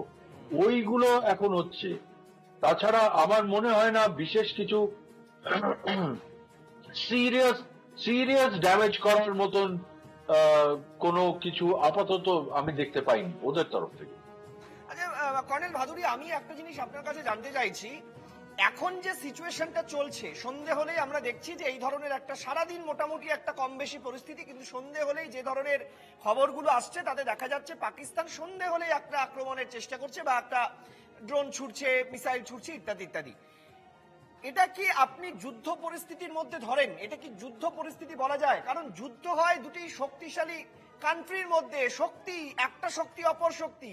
ওইগুলো এখন হচ্ছে। তাছাড়া আমার মনে হয় না বিশেষ কিছু সিরিয়াস ড্যামেজ করার মতন কোনো কিছু আপাতত আমি দেখতে পাইনি ওদের তরফ থেকে। আচ্ছা কর্নেল ভাদুরী, আমি একটা জিনিস আপনার কাছে জানতে চাইছি, এখন যে সিচুয়েশনটা চলছে, সন্ধে হলেই আমরা দেখছি যে এই ধরনের একটা সারাদিন মোটামুটি একটা কম বেশি পরিস্থিতি, কিন্তু সন্ধে হলেই যে ধরনের খবরগুলো আসছে তাতে দেখা যাচ্ছে পাকিস্তান সন্ধে হলেই একটা আক্রমণের চেষ্টা করছে বা একটা ড্রোন ছুটছে, মিসাইল ছুটছে, ইত্যাদি ইত্যাদি। এটা কি আপনি যুদ্ধ পরিস্থিতির মধ্যে ধরেন? এটা কি যুদ্ধ পরিস্থিতি বলা যায়? কারণ যুদ্ধ হয় দুটি শক্তিশালী কান্ট্রির মধ্যে, শক্তি একটা শক্তি অপর শক্তি।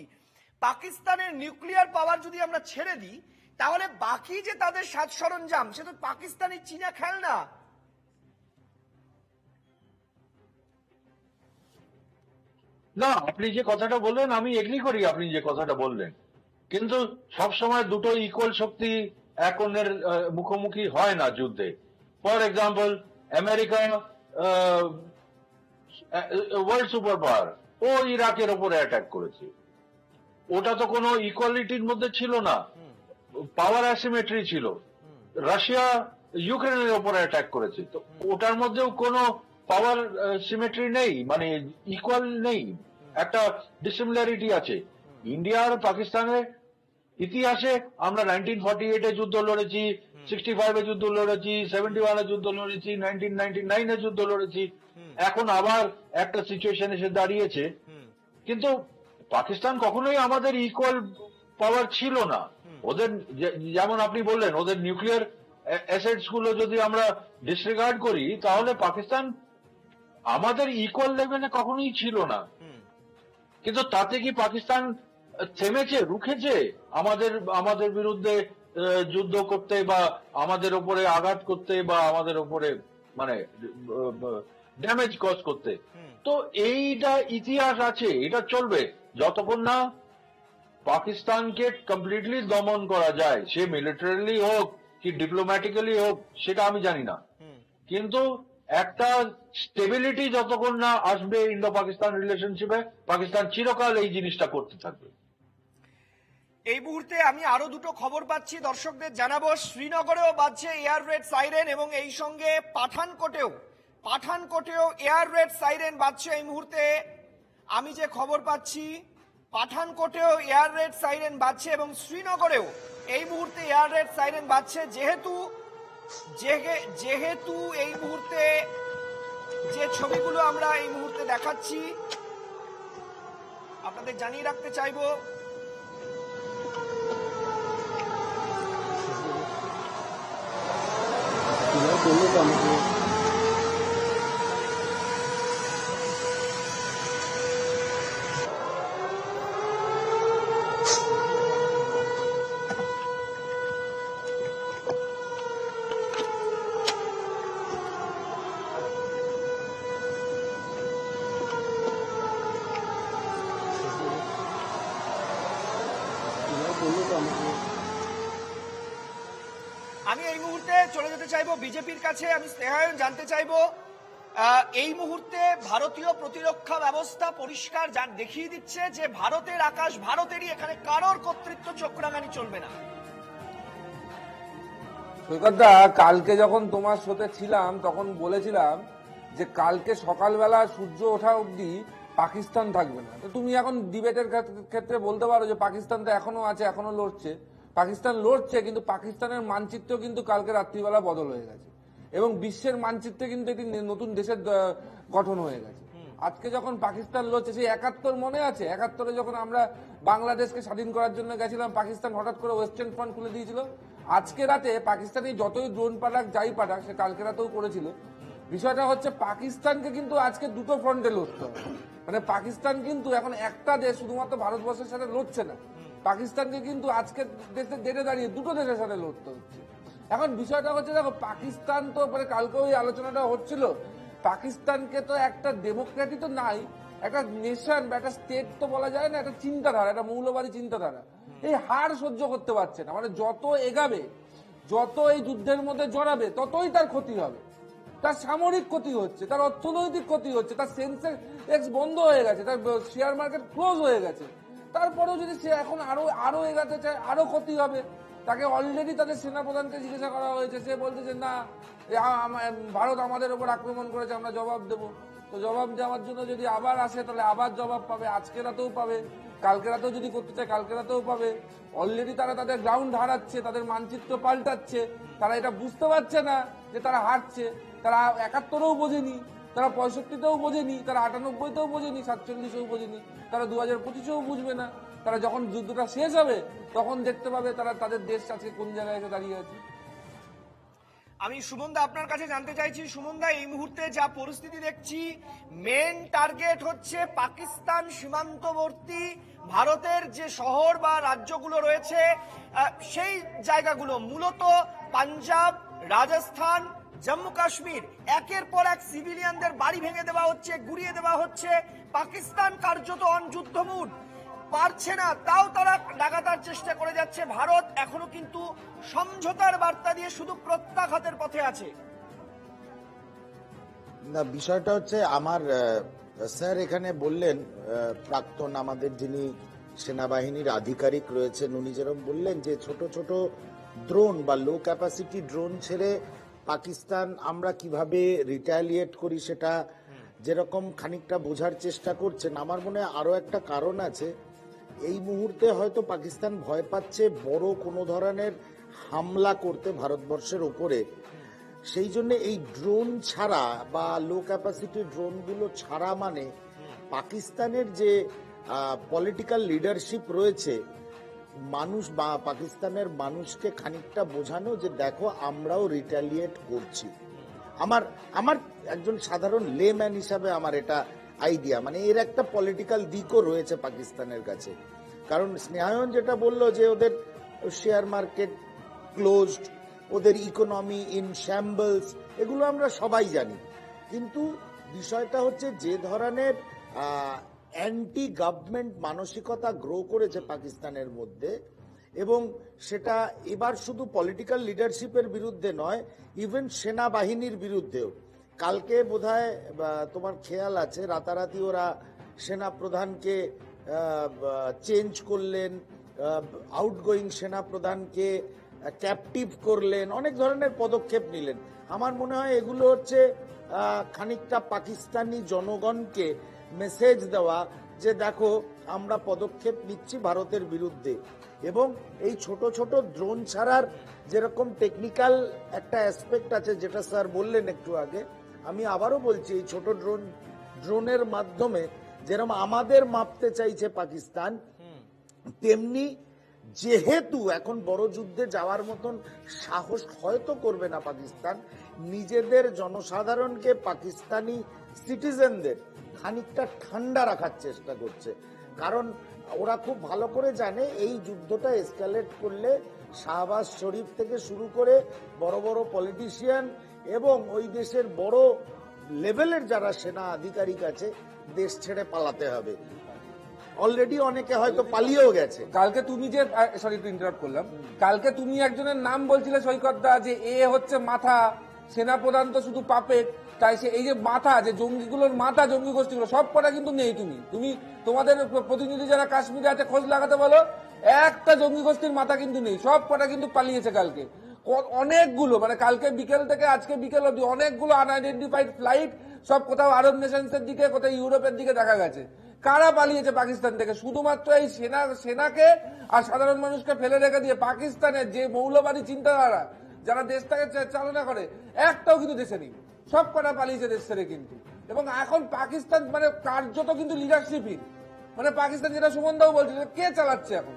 পাকিস্তানের নিউক্লিয়ার পাওয়ার যদি আমরা ছেড়ে দিই, তাহলে বাকি যে তাদের সাজ সরঞ্জাম, সে তো পাকিস্তানি চীনা খেলনা। না, আপনি যে কথাটা বললেন আমি এগ্রি করি, আপনি যে কথাটা বললেন, কিন্তু সব সময় দুটো ইকুয়াল শক্তি এক অন্যের মুখোমুখি হয় না যুদ্ধে। For example, America world super power, ও ইরাকের ওপরে অ্যাটাক করেছে, ওটা তো কোনো ইকুয়ালিটির মধ্যে ছিল না, পাওয়ার অ্যাসিমেট্রি ছিল। রাশিয়া ইউক্রেনের ওপরে অ্যাটাক করেছে, তো ওটার মধ্যেও কোনো পাওয়ার সিমেট্রি নেই, মানে ইকুয়াল নেই, একটা ডিসিমিলারিটি আছে। ইন্ডিয়া আর পাকিস্তানের ইতিহাসে আমরা 1948-এ যুদ্ধ লড়েছি, 65-এ যুদ্ধ লড়েছি, 71-এ যুদ্ধ লড়েছি, 1999-এ যুদ্ধ লড়েছি, এখন আবার একটা সিচুয়েশন এসে দাঁড়িয়েছে। কিন্তু পাকিস্তান কখনোই আমাদের ইকুয়াল পাওয়ার ছিল না। ওদের যেমন আপনি বললেন, ওদের নিউক্লিয়ার অ্যাসেটস গুলো যদি আমরা ডিসরিগার্ড করি, তাহলে পাকিস্তান আমাদের ইকুয়াল লেভেলে কখনোই ছিল না। কিন্তু তাতে কি পাকিস্তান থেমেছে, রুখেছে আমাদের বিরুদ্ধে যুদ্ধ করতে বা আমাদের উপরে আঘাত করতে বা আমাদের উপরে মানে ড্যামেজ কজ করতে? তো এইটা ইতিহাস আছে, এটা চলবে যতক্ষণ না পাকিস্তানকে কমপ্লিটলি দমন করা যায়, সে মিলিটারিলি হোক কি ডিপ্লোম্যাটিক্যালি হোক সেটা আমি জানি না, কিন্তু একটা স্টেবিলিটি যতক্ষণ না আসবে ইন্দো পাকিস্তান রিলেশনশিপে, পাকিস্তান চিরকাল এই জিনিসটা করতে থাকবে। এই মুহূর্তে আমি আরো দুটো খবর পাচ্ছি, দর্শকদের জানাবো। শ্রীনগরেও বাজছে এয়ার রেড সাইরেন এবং এই সঙ্গে পাঠানকোটেও এয়ার রেড সাইরেন বাজছে এই মুহূর্তে। আমি যে খবর পাচ্ছি, পাঠানকোটেও এয়ার রেড সাইরেন বাজছে এবং শ্রীনগরেও এই মুহূর্তে এয়ার রেড সাইরেন বাজছে। যেহেতু এই মুহূর্তে যে ছবিগুলো আমরা এই মুহূর্তে দেখাচ্ছি আপনাদের জানিয়ে রাখতে চাইবো, আমি এই মুহূর্তে চলে যেতে চাইবো বিজেপির কাছে। আমি স্নেহায়ন জানতে চাইবো, এই মুহূর্তে ভারতীয় প্রতিরক্ষা ব্যবস্থা পরিষ্কার দেখিয়ে দিচ্ছে যে ভারতের আকাশ ভারতেরই, এখানে কারোর কর্তৃত্ব চোখরাঙানি চলবে না। সৈকতদা, কালকে যখন তোমার শোতে ছিলাম তখন বলেছিলাম যে কালকে সকালবেলা সূর্য ওঠা অবধি পাকিস্তান থাকবে না। তো তুমি এখন ডিবেটের ক্ষেত্রে বলতে পারো যে পাকিস্তান তো এখনো আছে, এখনো লড়ছে। পাকিস্তান লড়ছে, কিন্তু পাকিস্তানের মানচিত্র কিন্তু কালকে রাত্রিবেলা বদল হয়ে গেছে এবং বিশ্বের মানচিত্রে কিন্তু একটি নতুন দেশের গঠন হয়ে গেছে। আজকে যখন পাকিস্তান লড়ছে, সেই 71 মনে আছে? 71-এ যখন আমরা বাংলাদেশকে স্বাধীন করার জন্য গেছিলাম, পাকিস্তান হঠাৎ করে ওয়েস্টার্ন ফ্রন্ট খুলে দিয়েছিল। আজকে রাতে পাকিস্তানি যতই ড্রোন পাঠাক যাই পাঠাক, সে কালকে রাতেও করেছিল। বিষয়টা হচ্ছে পাকিস্তানকে কিন্তু আজকে দুটো ফ্রন্টে লড়তে হবে। মানে পাকিস্তান কিন্তু এখন একটা দেশ শুধুমাত্র ভারতবর্ষের সাথে লড়ছে না, পাকিস্তানকে কিন্তু আজকে ডেটে দাঁড়িয়ে দুটো দেশের সাথে লড়তে হচ্ছে। এখন বিষয়টা হচ্ছে, দেখো পাকিস্তান তো মানে কালকে ওই আলোচনাটা হচ্ছিল, পাকিস্তানকে তো একটা ডেমোক্রেটি তো নাই, একটা নেশন বা একটা স্টেট তো বলা যায় না, একটা চিন্তাধারা, একটা মৌলবাদী চিন্তাধারা। এই হার সহ্য করতে পারছে না। মানে যত এগাবে, যত এই যুদ্ধের মধ্যে জড়াবে, ততই তার ক্ষতি হবে। তার সামরিক ক্ষতি হচ্ছে, তার অর্থনৈতিক ক্ষতি হচ্ছে, তার সেন্সেক্স বন্ধ হয়ে গেছে, তার শেয়ার মার্কেট ক্লোজ হয়ে গেছে। তারপরেও যদি সে এখন আরো এগাতে চায়, আরো ক্ষতি হবে। তাকে অলরেডি তাদের সেনাপ্রধানকে জিজ্ঞাসা করা হয়েছে, সে বলতেছে না, ভারত আমাদের উপর আক্রমণ করেছে, আমরা জবাব দেব। তো জবাব দেওয়ার জন্য যদি আবার আসে, তাহলে আবার জবাব পাবে, আজকে রাতেও পাবে, কালকে রাতেও যদি করতে চায় কালকে রাতেও পাবে। অলরেডি তারা তাদের গ্রাউন্ড হারাচ্ছে, তাদের মানচিত্র পাল্টাচ্ছে। তারা এটা বুঝতে পারছে না যে তারা হারছে। তারা 71-ও বোঝেনি, তারা 65-তেও বোঝেনি, তারা 98-তেও বোঝেনি, 47-এও বোঝেনি, তারা 2025-এও বুঝবে না। তারা যখন যুদ্ধটা শেষ হবে তখন দেখতে পাবে তারা তাদের দেশ আজকে কোন জায়গায় এসে দাঁড়িয়ে আছে। আমি সুমনদা আপনার কাছে জানতে চাইছি, সুমনদা এই মুহূর্তে যা পরিস্থিতি দেখছি, মেন টার্গেট হচ্ছে পাকিস্তান সীমান্তবর্তী ভারতের যে শহর বা রাজ্যগুলো রয়েছে, সেই জায়গাগুলো মূলত পাঞ্জাব, রাজস্থান, জম্মু কাশ্মীর। একের পর এক সিভিলিয়ানদের বাড়ি ভেঙে দেওয়া হচ্ছে, গুড়িয়ে দেওয়া হচ্ছে। পাকিস্তান কার্যত অন যুদ্ধ মুড, পারছে না, তাও তারা লাগাতার চেষ্টা করে যাচ্ছে। ভারত এখনো কিন্তু সমঝোতার বার্তা দিয়ে শুধু প্রত্যাঘাতের পথে আছে। না, বিষয়টা হচ্ছে আমার স্যার এখানে বললেন, প্রাক্তন আমাদের যিনি সেনাবাহিনীর আধিকারিক রয়েছেন, উনি যেরকম বললেন যে ছোট ছোট ড্রোন বা লো ক্যাপাসিটি ড্রোন ছেড়ে পাকিস্তান আমরা কিভাবে রিটালিয়েট করি সেটা যেরকম খানিকটা বোঝার চেষ্টা করছেন। আমার মনে হয় আরো একটা কারণ আছে, এই মুহূর্তে হয়তো পাকিস্তান ভয় পাচ্ছে বড় কোনো ধরনের হামলা করতে ভারতবর্ষের ওপরে। সেই জন্য এই ড্রোন ছাড়া বা লো ক্যাপাসিটি ড্রোনগুলো ছাড়া মানে পাকিস্তানের যে পলিটিক্যাল লিডারশিপ রয়েছে, মানুষ বা পাকিস্তানের মানুষকে খানিকটা বোঝানো যে দেখো আমরাও রিটালিয়েট করছি। আমার একজন সাধারণ লেম্যান হিসাবে আমার এটা আইডিয়া, মানে এর একটা পলিটিক্যাল দিকও রয়েছে পাকিস্তানের কাছে। কারণ স্নেহায়ন যেটা বললো যে ওদের শেয়ার মার্কেট ক্লোজড, ওদের ইকোনমি ইন শ্যাম্বলস, এগুলো আমরা সবাই জানি। কিন্তু বিষয়টা হচ্ছে যে ধরনের অ্যান্টি গভর্নমেন্ট মানসিকতা গ্রো করেছে পাকিস্তানের মধ্যে, এবং সেটা এবার শুধু পলিটিক্যাল লিডারশিপের বিরুদ্ধে নয়, ইভেন সেনাবাহিনীর বিরুদ্ধেও। কালকে বোধহয় তোমার খেয়াল আছে, রাতারাতি ওরা সেনাপ্রধানকে চেঞ্জ করলেন, আউটগোয়িং সেনাপ্রধানকে ক্যাপটিভ করলেন, অনেক ধরনের পদক্ষেপ নিলেন। আমার মনে হয় এগুলো হচ্ছে খানিকটা পাকিস্তানি জনগণকে মেসেজ দেওয়া যে দেখো আমরা পদক্ষেপ নিচ্ছি ভারতের বিরুদ্ধে। এবং এই ছোট ছোট ড্রোন ছাড়ার যেরকম টেকনিক্যাল একটা অ্যাসপেক্ট আছে, যেটা স্যার বললেন একটু আগে, আমি আবারও বলছি, এই ছোট ড্রোনের মাধ্যমে যেরকম আমাদের মাপতে চাইছে পাকিস্তান, তেমনি যেহেতু এখন বড় যুদ্ধে যাওয়ার মতন সাহস হয়তো করবে না পাকিস্তান, নিজেদের জনসাধারণকে, পাকিস্তানি সিটিজেনদের খানিকটা ঠান্ডা রাখার চেষ্টা করছে। কারণ ওরা খুব ভালো করে জানে এই যুদ্ধটা এসকালেট করলে শাহবাজ শরীফ থেকে শুরু করে বড় বড় পলিটিশিয়ান এবং ওই দেশের বড় লেভেলের যারা সেনা আধিকারিক আছে, দেশ ছেড়ে পালাতে হবে। অলরেডি অনেকে হয়তো পালিয়েও গেছে। কালকে তুমি যে সরি একটু ইন্টারাপ্ট করলাম, কালকে তুমি একজনের নাম বলছিলে সৈকতদা যে এ হচ্ছে মাথা, সেনাপ্রধান তো শুধু পাপেট, তাই সে এই যে মাথা, যে জঙ্গিগুলোর মাথা, জঙ্গি গোষ্ঠীগুলো সব কটা কিন্তু নেই। তুমি তোমাদের প্রতিনিধি যারা কাশ্মীরে আছে খোঁজ লাগাতে বলো, একটা জঙ্গি গোষ্ঠীর মাথা কিন্তু নেই, সব কটা কিন্তু পালিয়েছে কালকে। অনেকগুলো, মানে কালকে বিকেল থেকে আজকে বিকেল অব্দি অনেকগুলো আনআইডেন্টিফাইড ফ্লাইট সব কোথাও আরব নেশনসের দিকে, কোথাও ইউরোপের দিকে দেখা গেছে। কারা পালিয়েছে পাকিস্তান থেকে? শুধুমাত্র এই সেনাকে আর সাধারণ মানুষকে ফেলে রেখে দিয়ে পাকিস্তানের যে মৌলবাদী চিন্তাধারা যারা দেশটাকে চালনা করে, একটাও কিন্তু দেশে নেই, সব কটা পালিয়েছে দেশ ছেড়ে কিন্তু। এবং এখন পাকিস্তান মানে কার্যত কিন্তু লিডারশিপহীন। মানে পাকিস্তান যেটা সুমনদাও বলছে, কে চালাচ্ছে এখন?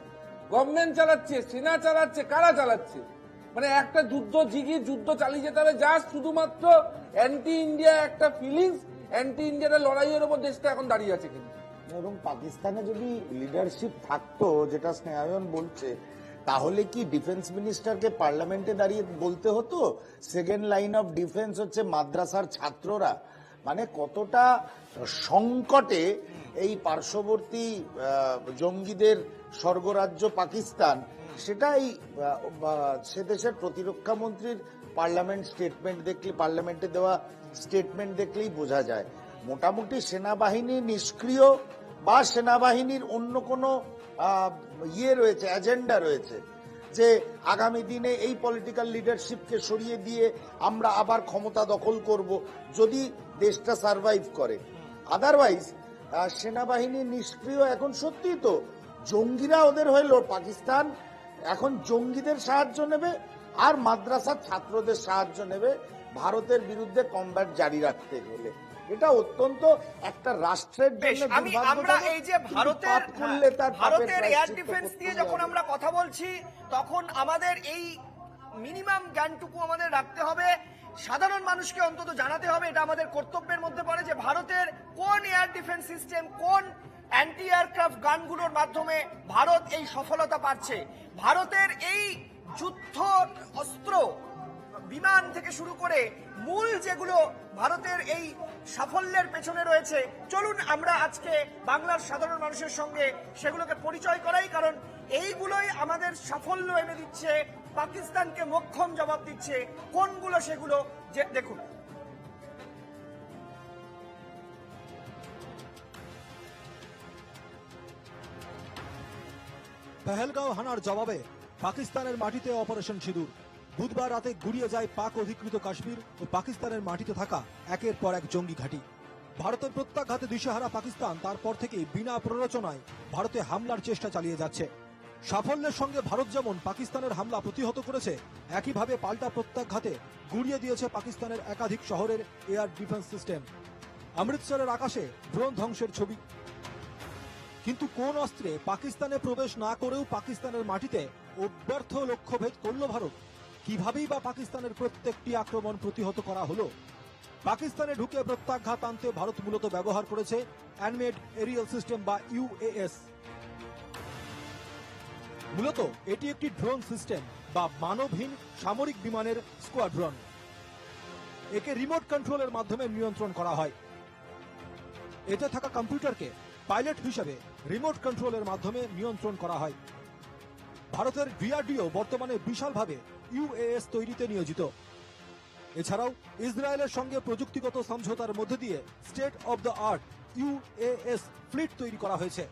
গভর্নমেন্ট চালাচ্ছে, সেনা চালাচ্ছে, কারা চালাচ্ছে? মানে একটা যুদ্ধ চালিয়ে যেতে হবে জাস্ট শুধুমাত্র অ্যান্টি ইন্ডিয়া একটা ফিলিংস, অ্যান্টি ইন্ডিয়ার লড়াইয়ের উপর দেশটা এখন দাঁড়িয়ে আছে কিন্তু। এবং পাকিস্তানে যদি লিডারশিপ থাকতো, যেটা স্নেহায়ন বলছে, তাহলে কি ডিফেন্স মিনিস্টারকে পার্লামেন্টে দাঁড়িয়ে বলতে হতো সেকেন্ড লাইন অফ ডিফেন্স হচ্ছে মাদ্রাসার ছাত্ররা? মানে কতটা সংকটে এই পার্শ্ববর্তী জঙ্গিদের স্বর্গরাজ্য পাকিস্তান, সেটাই সে দেশের প্রতিরক্ষা মন্ত্রীর পার্লামেন্টে দেওয়া স্টেটমেন্ট দেখলেই বোঝা যায়। মোটামুটি সেনাবাহিনী নিষ্ক্রিয় বা সেনাবাহিনীর অন্য কোনো রয়েছে, এজেন্ডা রয়েছে যে আগামী দিনে এই পলিটিক্যাল লিডারশিপকে সরিয়ে দিয়ে আমরা আবার ক্ষমতা দখল করব যদি দেশটা সার্ভাইভ করে। আদারওয়াইজ সেনাবাহিনী নিষ্ক্রিয়। এখন সত্যি তো জঙ্গিরা ওদের হইল, পাকিস্তান এখন জঙ্গিদের সাহায্য নেবে আর মাদ্রাসার ছাত্রদের সাহায্য নেবে ভারতের বিরুদ্ধে কমব্যাট জারি রাখতে গেলে। এটা অত্যন্ত একটা রাষ্ট্রের জন্য আমরা এই যে ভারতের এয়ার ডিফেন্স নিয়ে যখন আমরা কথা বলছি, তখন আমাদের এই মিনিমাম জ্ঞানটুকু আমাদের রাখতে হবে, সাধারণ মানুষকে অন্তত জানাতে হবে, এটা আমাদের কর্তব্যের মধ্যে পড়ে যে ভারতের কোন এয়ার ডিফেন্স সিস্টেম, কোন অ্যান্টি এয়ারক্রাফট গানগুলোর মাধ্যমে ভারত এই সফলতা পাচ্ছে। ভারতের এই যুদ্ধ অস্ত্র, বিমান থেকে শুরু করে মূল যেগুলো ভারতের এই সাফল্যের পেছনে রয়েছে, চলুন আমরা আজকে বাংলার সাধারণ মানুষের সঙ্গে সেগুলোকে পরিচয় করাই, কারণ এইগুলোই আমাদের সাফল্য এনে দিচ্ছে, পাকিস্তানকে মোক্ষম জবাব দিচ্ছে। কোনগুলো সেগুলো যে দেখুন। পহেলগাঁও হানার জবাবে পাকিস্তানের মাটিতে অপারেশন সিঁদুর। বুধবার রাতে গুড়িয়ে যায় পাক অধিকৃত কাশ্মীর ও পাকিস্তানের মাটিতে থাকা একের পর এক জঙ্গি ঘাঁটি। ভারতের প্রত্যাঘাতে দিশেহারা পাকিস্তান তারপর থেকেই বিনা প্ররোচনায় ভারতে হামলার চেষ্টা চালিয়ে যাচ্ছে। সাফল্যের সঙ্গে ভারত যেমন পাকিস্তানের হামলা প্রতিহত করেছে, একইভাবে পাল্টা প্রত্যাঘাতে গুড়িয়ে দিয়েছে পাকিস্তানের একাধিক শহরের এয়ার ডিফেন্স সিস্টেম। অমৃতসরের আকাশে ড্রোন ধ্বংসের ছবি। কিন্তু কোন অস্ত্রে পাকিস্তানে প্রবেশ না করেও পাকিস্তানের মাটিতে অব্যর্থ লক্ষ্যভেদ করল ভারত? কিভাবেই বা পাকিস্তানের প্রত্যেকটি আক্রমণ প্রতিহত করা হলো? পাকিস্তানে ঢুকে প্রত্যাঘাত আনতে ভারত মূলত ব্যবহার করেছে অ্যানমেড এরিয়াল সিস্টেম বা ইউএএস। মূলত এটি একটি ড্রোন সিস্টেম বা মানবহীন সামরিক বিমানের স্কোয়াড্রন। একে রিমোট কন্ট্রোলের মাধ্যমে নিয়ন্ত্রণ করা হয়। এতে থাকা কম্পিউটারকে পাইলট হিসেবে রিমোট কন্ট্রোলের মাধ্যমে নিয়ন্ত্রণ করা হয়। ভারতের ডিআরডিও বর্তমানে বিশালভাবে ইউএএস তৈরিতে নিয়োজিত। এছাড়াও ইসরায়েলের সঙ্গে প্রযুক্তিগত সমঝোতার মধ্যে দিয়ে state of the art UAS fleet তৈরি করা হয়েছে।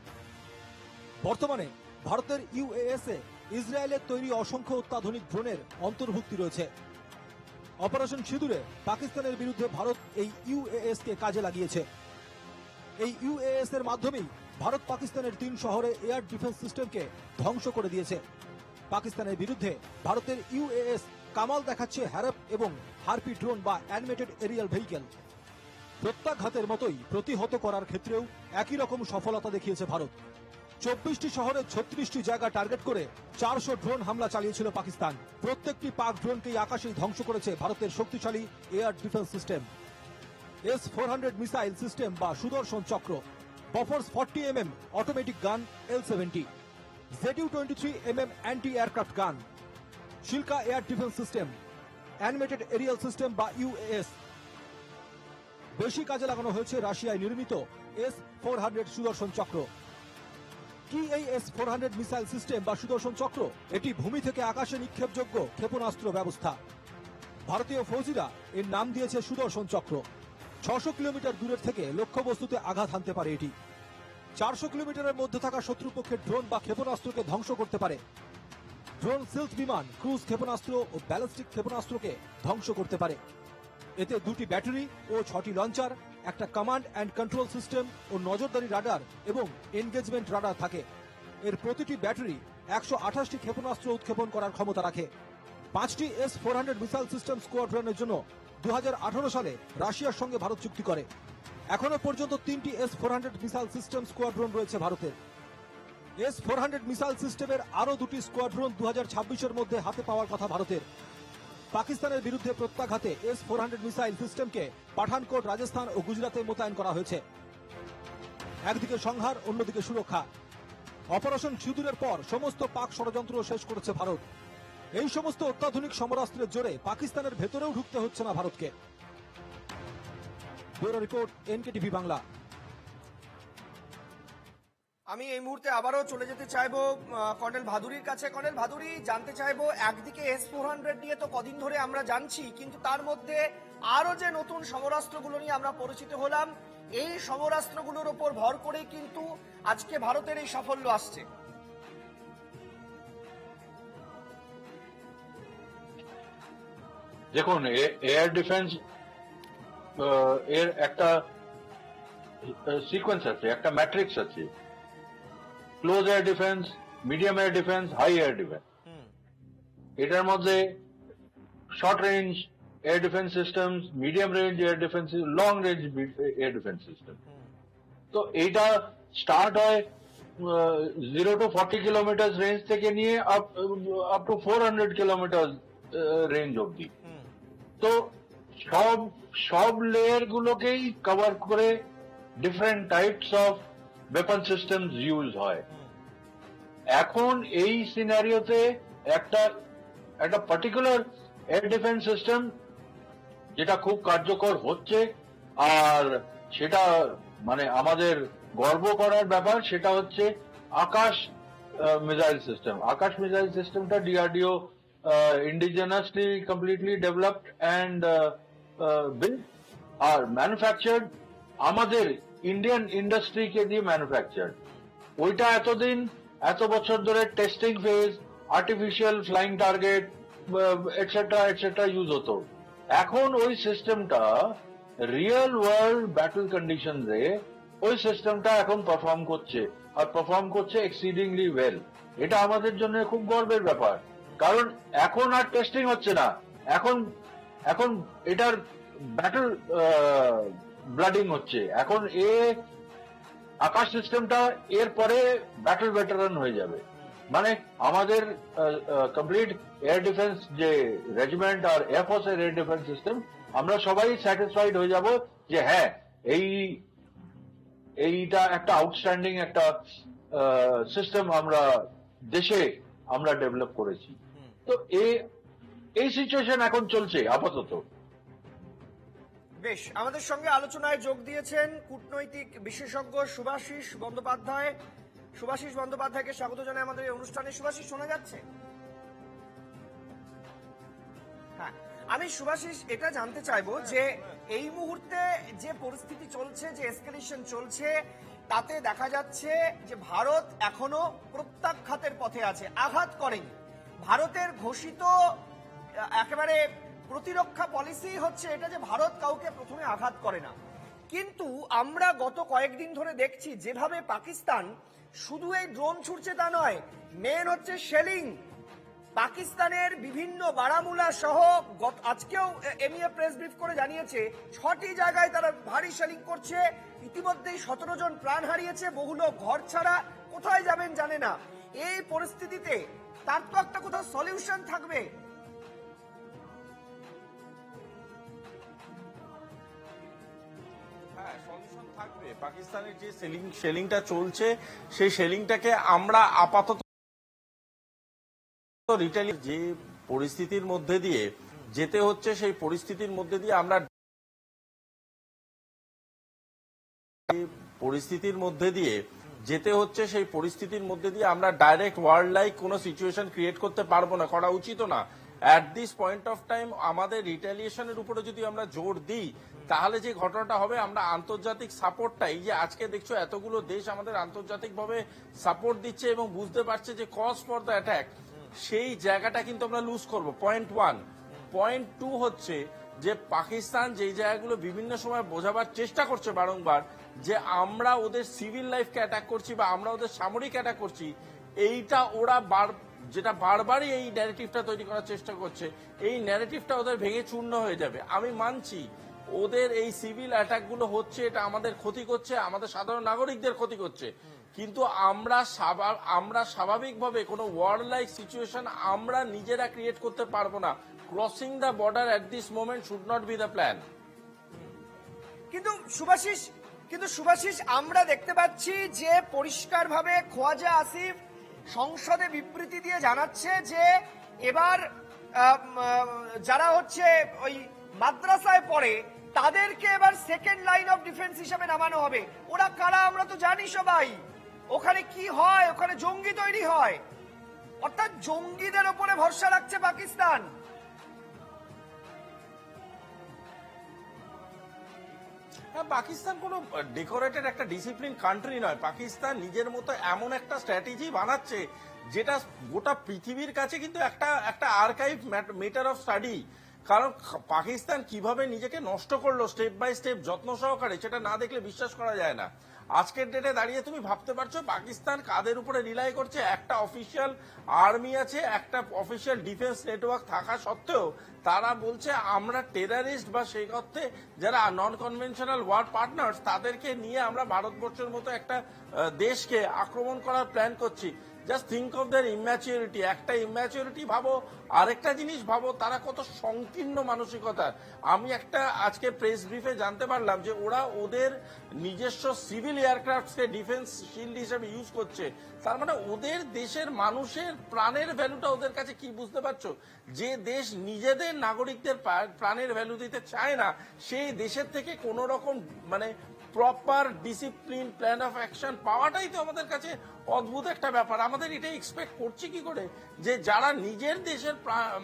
বর্তমানে ভারতের ইউএএস এ ইসরায়েলের তৈরি অসংখ্য অত্যাধুনিক ড্রোনের অন্তর্ভুক্তি রয়েছে। অপারেশন সিঁদুরে পাকিস্তানের বিরুদ্ধে ভারত এই ইউএএস কে কাজে লাগিয়েছে। এই ইউএএস এর মাধ্যমেই ভারত পাকিস্তানের 3 শহরে এয়ার ডিফেন্স সিস্টেমকে ধ্বংস করে দিয়েছে। পাকিস্তানের বিরুদ্ধে ভারতের ইউএএস কামাল দেখাচ্ছে হ্যারপ এবং হারপি ড্রোন বা অ্যানিমেটেড এরিয়াল ভেহিকেল। প্রত্যাঘাতের মতোই প্রতিহত করার ক্ষেত্রেও একই রকম সফলতা দেখিয়েছে ভারত। 24টি শহরে 36টি জায়গা টার্গেট করে 400 ড্রোন হামলা চালিয়েছিল পাকিস্তান। প্রত্যেকটি পাক ড্রোনকেই আকাশেই ধ্বংস করেছে ভারতের শক্তিশালী air defence system. S-400 missile system বা সুদর্শন চক্র, বফোর্স 40mm অটোমেটিক গান L-70, ZU-23mm anti aircraft gun, Shilka air defence system, animated aerial system বা ইউএএস। বেশি কাজে লাগানো হয়েছে রাশিয়ায় নির্মিত S-400 সুদর্শন চক্র। কি এই S-400 মিসাইল সিস্টেম বা সুদর্শন চক্র? এটি ভূমি থেকে আকাশে নিক্ষেপযোগ্য ক্ষেপণাস্ত্র ব্যবস্থা। ভারতীয় ফৌজিরা এর নাম দিয়েছে সুদর্শন চক্র। 600 কিলোমিটার দূরের থেকে লক্ষ্যবস্তুতে আঘাত হানতে পারে এটি। 400 কিলোমিটারের মধ্যে থাকা শত্রুপক্ষের ড্রোন বা ক্ষেপণাস্ত্রকে ধ্বংস করতে পারে। ড্রোন সিল্ট বিমান, ক্রুজ ক্ষেপণাস্ত্র ও ব্যালিস্টিক ক্ষেপণাস্ত্রকে ধ্বংস করতে পারে। এতে 2টি ব্যাটারি ও 6টি লঞ্চার, একটা কমান্ড অ্যান্ড কন্ট্রোল সিস্টেম ও নজরদারি রাডার এবং এনগেজমেন্ট রাডার থাকে। এর প্রতিটি ব্যাটারি 128টি ক্ষেপণাস্ত্র উৎক্ষেপণ করার ক্ষমতা রাখে। 5টি S-400 মিসাইল সিস্টেম স্কোয়াড্রনের জন্য 2018 সালে রাশিয়ার সঙ্গে ভারত চুক্তি করে। এখনো পর্যন্ত 3টি S-400 মিসাইল সিস্টেম স্কোয়াড্রন রয়েছে ভারতের। S-400 মিসাইল সিস্টেমের আরো 2টি স্কোয়াড্রন 2026-এর মধ্যে হাতে পাওয়ার কথা ভারতের। পাকিস্তানের বিরুদ্ধে প্রত্যাঘাতে S-400 মিসাইল সিস্টেমকে পাঠানকোট, রাজস্থান ও গুজরাতে মোতায়েন করা হয়েছে। একদিকে সংহার, অন্যদিকে সুরক্ষা। অপারেশন সিঁদুরের পর সমস্ত পাক ষড়যন্ত্র শেষ করেছে ভারত। এই সমস্ত অত্যাধুনিক সমরাস্ত্রের জোরে পাকিস্তানের ভেতরেও ঢুকতে হচ্ছে না ভারতকে। Bureau report, NKTV Bangla. আমি এই মুহূর্তে আবারও চলে যেতে চাইবো কর্নেল ভাদুরীর কাছে। কর্নেল ভাদুরী, জানতে চাইবো, একদিকে S-400 নিয়ে তো কদিন ধরে আমরা জানছি, কিন্তু তার মধ্যে আরো যে নতুন সমরাস্ত্রগুলো নিয়ে আমরা পরিচিত হলাম, এই সমরাস্ত্রগুলোর উপর ভর করেই কিন্তু আজকে ভারতের এই সাফল্য আসছে। দেখুন, এয়ার ডিফেন্স এর একটা সিকোয়েন্স আছে, একটা ম্যাট্রিক্স আছে। Close air defence, medium air defence, high air defence. এটার মধ্যে short range air defence system, medium range air defence, long range air defence system. তো এইটা স্টার্ট হয় 0 to 40 কিলোমিটার রেঞ্জ থেকে নিয়ে আপ টু 400 কিলোমিটার রেঞ্জ অব্দি। তো সব লেয়ার গুলোকেই কভার করে different types of weapon systems use হয়। এখন এই সিনারিওতে একটা পার্টিকুলার এয়ার ডিফেন্স সিস্টেম যেটা খুব কার্যকর হচ্ছে, আর সেটা মানে আমাদের গর্ব করার ব্যাপার, সেটা হচ্ছে Akash missile system. Akash missile সিস্টেমটা DRDO indigenously completely developed and build আর ম্যানুফ্যাকচার্ড, আমাদের ইন্ডিয়ান ইন্ডাস্ট্রিকে দিয়ে ম্যানুফ্যাকচার্ড। ওইটা এত বছর ধরে testing phase, artificial flying target etcetera use হতো। এখন ওই সিস্টেমটা রিয়েল ওয়ার্ল্ড ব্যাটল কন্ডিশনসে ওই সিস্টেমটা এখন পারফর্ম করছে, আর পারফর্ম করছে এক্সিডিংলি ওয়েল। এটা আমাদের জন্য খুব গর্বের ব্যাপার, কারণ এখন আর টেস্টিং হচ্ছে না, এখন এটার ব্যাটল ব্লাডিং হচ্ছে। এখন আকাশ সিস্টেমটা এরপরে ব্যাটল ভেটারান হয়ে যাবে। মানে আমাদের কমপ্লিট এয়ার ডিফেন্স যে রেজিমেন্ট আর এয়ারফোর্স এর এয়ার ডিফেন্স সিস্টেম, আমরা সবাই স্যাটিসফাইড হয়ে যাব যে হ্যাঁ, এইটা একটা আউটস্ট্যান্ডিং একটা সিস্টেম দেশে আমরা ডেভেলপ করেছি। তো এই সিচুয়েশন এখন চলছে আপাতত। বেশ, আমাদের সঙ্গে আলোচনায় যোগ দিয়েছেন কূটনৈতিক বিশেষজ্ঞ শুভাশিস বন্দ্যোপাধ্যায়। শুভাশিস বন্দ্যোপাধ্যায়কে স্বাগত জানাই আমাদের এই অনুষ্ঠানে। শুভাশিস, শোনা যাচ্ছে? হ্যাঁ, আমি শুভাশিস এটা জানতে চাইবো যে এই মুহূর্তে যে পরিস্থিতি চলছে, যে এসকেলেশন চলছে, তাতে দেখা যাচ্ছে যে ভারত এখনো প্রত্যাঘাতের পথে আছে, আঘাত করেনি। ভারতের ঘোষিত একেবারে প্রতিরক্ষা পলিসি হচ্ছে এটা যে ভারত কাউকে প্রথমে আঘাত করে না। কিন্তু আমরা গত কয়েকদিন ধরে দেখছি যেভাবে পাকিস্তান শুধু এই ড্রোন ছুটছে তা নয়, মেন হচ্ছে শেলিং। পাকিস্তানের বিভিন্ন বারামুলা সহ আজকেও এমইএ প্রেস ব্রিফ করে জানিয়েছে 6টি জায়গায় তারা ভারী শেলিং করছে। ইতিমধ্যেই 17 জন প্রাণ হারিয়েছে, বহু লোক ঘর ছাড়া, কোথায় যাবেন জানে না। এই পরিস্থিতিতে তার তো একটা কোথাও সলিউশন থাকবে। সলিউশন থাকবে। পাকিস্তানের যে শেলিংটা চলছে, সেই শেলিংটাকে আমরা আপাতত রিটেলিং যে পরিস্থিতির মধ্যে দিয়ে যেতে হচ্ছে, সেই পরিস্থিতির মধ্যে দিয়ে যেতে হচ্ছে, সেই পরিস্থিতির মধ্যে দিয়ে আমরা ডাইরেক্ট ওয়ার্ল্ড লাইক কোনো সিচুয়েশন ক্রিয়েট করতে পারবো না, করা উচিত না। At this point of time আমাদের রিটেলিয়েশনের উপরে যদি আমরা জোর দিই, তাহলে যে ঘটনাটা হবে, আমরা আন্তর্জাতিক সাপোর্টটা, এই যে আজকে দেখছো এতগুলো দেশ আমাদের আন্তর্জাতিকভাবে সাপোর্ট দিচ্ছে এবং বুঝতে পারছে যে কজ ফর দ্য অ্যাটাক, সেই জায়গাটা কিন্তু আমরা লুজ করবো। পয়েন্ট 1। পয়েন্ট 2 হচ্ছে যে পাকিস্তান যেই জায়গাগুলো বিভিন্ন সময় বোঝাবার চেষ্টা করছে বারংবার যে আমরা ওদের সিভিল লাইফকে অ্যাটাক করছি বা আমরা ওদের সামরিক অ্যাটাক করছি, এইটা ওরা যেটা বারবারই এই ন্যারেটিভটা তৈরি করার চেষ্টা করছে, এই ন্যারেটিভটা ওদের ভেঙে চূর্ণ হয়ে যাবে। আমি মানছি ওদের এই সিভিল অ্যাটাক গুলো হচ্ছে, এটা আমাদের ক্ষতি করছে, আমাদের সাধারণ নাগরিকদের ক্ষতি করছে, কিন্তু আমরা স্বাভাবিকভাবে কোনো ওয়ার লাইক সিচুয়েশন আমরা নিজেরা ক্রিয়েট করতে পারবো না। Crossing the border at this moment should not be the plan. কিন্তু শুভাশিস আমরা দেখতে পাচ্ছি যে পরিষ্কারভাবে খোয়াজা আসিফ সংসদে বিবৃতি দিয়ে জানাচ্ছে যে এবার যারা হচ্ছে ওই মাদ্রাসায় পড়ে তাদেরকে এবার সেকেন্ড লাইন অফ ডিফেন্স হিসেবে নামানো হবে। ওরা কারা আমরা তো জানি সবাই, ওখানে কি হয়, ওখানে জঙ্গি তৈরি হয়, অর্থাৎ জঙ্গিদের উপরে ভরসা রাখছে পাকিস্তান। পাকিস্তান কোনো ডেকোরেটেড একটা ডিসিপ্লিন কান্ট্রি নয়। পাকিস্তান নিজের মতো এমন একটা স্ট্র্যাটেজি বানাচ্ছে যেটা গোটা পৃথিবীর কাছে কিন্তু একটা আর্কাইভ ম্যাটার অফ স্টাডি। কারণ পাকিস্তান কিভাবে নিজেকে নষ্ট করলো স্টেপ বাই স্টেপ যত্ন সহকারে, সেটা না দেখলে বিশ্বাস করা যায় না। আজকের ডেটে দাঁড়িয়ে তুমি ভাবতে পারছো পাকিস্তান কাদের উপরে রিলাই করছে? একটা অফিসিয়াল আর্মি আছে, একটা অফিসিয়াল ডিফেন্স নেটওয়ার্ক থাকা সত্ত্বেও তারা বলছে আমরা টেরারিস্ট বা সেই অর্থে যারা নন কনভেনশনাল ওয়ার পার্টনার্স তাদেরকে নিয়ে আমরা ভারতবর্ষের মতো একটা দেশকে আক্রমণ করার প্ল্যান করছি। Just think of their immaturity. একটা ইম্যাচিউরিটি ভাবো, আরেকটা জিনিস ভাবো তারা কত সংকীর্ণ মানসিকতার। আমি একটা আজকে প্রেস ব্রিফে জানতে পারলাম যে ওরা ওদের নিজস্ব সিভিল এয়ারক্রাফটকে ডিফেন্স শিল্ড হিসেবে ইউজ করছে। তার মানে ওদের দেশের মানুষের প্রাণের ভ্যালুটা ওদের কাছে কি বুঝতে পারছো? যে দেশ নিজেদের নাগরিকদের প্রাণের ভ্যালু দিতে চায় না, সেই দেশের থেকে কোন রকম মানে proper discipline plan of action পাওয়াটাই তো আমাদের কাছে অদ্ভুত একটা ব্যাপার। আমাদের এটাই এক্সপেক্ট করছি কি করে যে যারা নিজের দেশের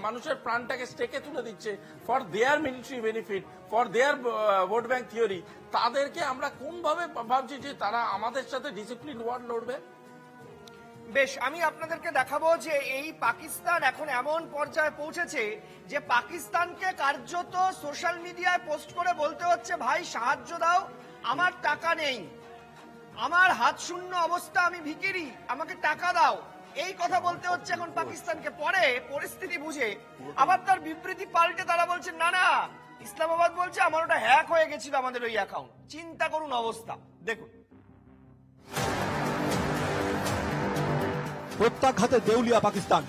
মানুষের প্রাণটাকে স্টেকে তুলে দিচ্ছে for their military benefit, for their vote bank theory, তাদেরকে আমরা কোনভাবে ভাবছি যে তারা আমাদের সাথে ডিসিপ্লিন ওয়ার লড়বে? বেশ, আমি আপনাদেরকে দেখাবো যে এই পাকিস্তান এখন এমন পর্যায়ে পৌঁছেছে যে পাকিস্তানকে কার্যত সোশ্যাল মিডিয়ায় পোস্ট করে বলতে হচ্ছে ভাই সাহায্য দাও, আমার টাকা নেই, আমার হাত শূন্য অবস্থা, আমি ভিখিরি, আমাকে টাকা দাও, এই কথা বলতে হচ্ছে এখন পাকিস্তানকে। পরে পরিস্থিতি বুঝে আবার তার বিবৃতি পাল্টে তারা বলছেন না না, ইসলামাবাদ বলছে আমার ওটা হ্যাক হয়ে গেছিল আমাদের ওই অ্যাকাউন্ট। চিন্তা করুন অবস্থা, দেখুন। প্রত্যাঘাতে দেউলিয়া পাকিস্তান,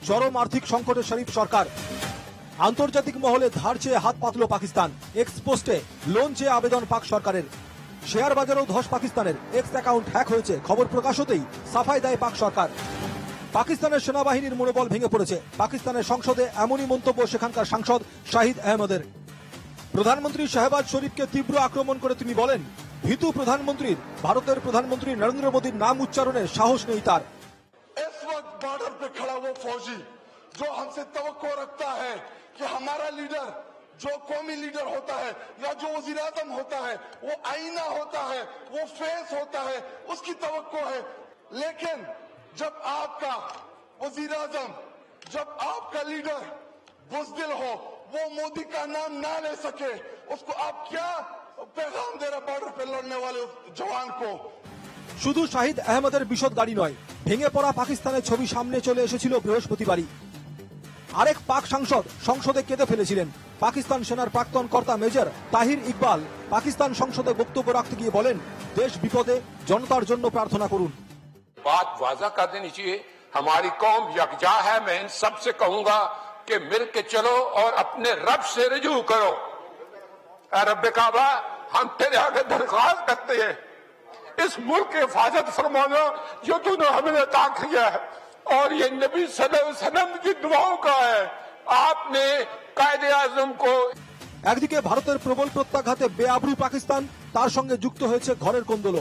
চরম আর্থিক সংকটে শরীফ সরকার, আন্তর্জাতিক মহলে ধার চেয়ে হাত পাতল পাকিস্তান, এক্স পোস্টে লোন চেয়ে আবেদন পাক সরকারের, শেয়ার বাজারেও ধস পাকিস্তানের, এক্স অ্যাকাউন্ট হ্যাক হয়েছে, খবর প্রকাশ হতেই সাফাই দেয় পাক সরকার। পাকিস্তানের সেনাবাহিনীর মনোবল ভেঙে পড়েছে। পাকিস্তানের সংসদে এমনই মন্তব্য সেখানকার সাংসদ শাহিদ আহমদের। প্রধানমন্ত্রী শাহবাজ শরীফকে তীব্র আক্রমণ করে তিনি বলেন ভীতু প্রধানমন্ত্রীর, ভারতের প্রধানমন্ত্রী নরেন্দ্র মোদীর নাম উচ্চারণে সাহস নেই তার। इस वक्त बॉर्डर पे खड़ा वो फौजी जो हमसे तवक्को रखता है कि हमारा लीडर, जो कौमी लीडर होता है या जो वजीर आजम होता है, वो आईना होता है, वो फेस होता है, उसकी तवक्को है। लेकिन जब आपका वजीर आजम, जब आपका लीडर बुज़दिल हो, वो मोदी का नाम ना ले सके, उसको आप क्या पैगाम दे रहे बॉर्डर पे लड़ने वाले जवान को? শুধু শাহিদ আহমদের বিশদ গাড়ি নয়, ভেঙে পড়া পাকিস্তানের ছবি সামনে চলে এসেছিল বৃহস্পতিবারই। আরেক পাক সাংসদ সংসদে কেঁদে ফেলেছিলেন। পাকিস্তান সেনার প্রাক্তন কর্তা মেজর তাহির ইকবাল পাকিস্তান সংসদে বক্তব্য রাখতে গিয়ে বলেন দেশ বিপদে, জনতার জন্য প্রার্থনা করুন। बात वाजा कर देनी चाहिए, हमारी कौम यकजा है। मैं इन सबसे कहूंगा कि मिल के चलो और अपने रब से रुजू करो। रब काबा, हम तेरे आगे दरख्वास्त करते हैं, इस मुल्क की हिफाजत फरमाना जो तूने हमें अता किया है, और ये नबी सल्लल्लाहु अलैहि वसल्लम की दुआओं का है। आपने कायदे आजम को একদিকে ভারতের প্রবল প্রত্যাঘাতে বেআব্রু পাকিস্তান, তার সঙ্গে যুক্ত হয়েছে ঘরের কোন্দল।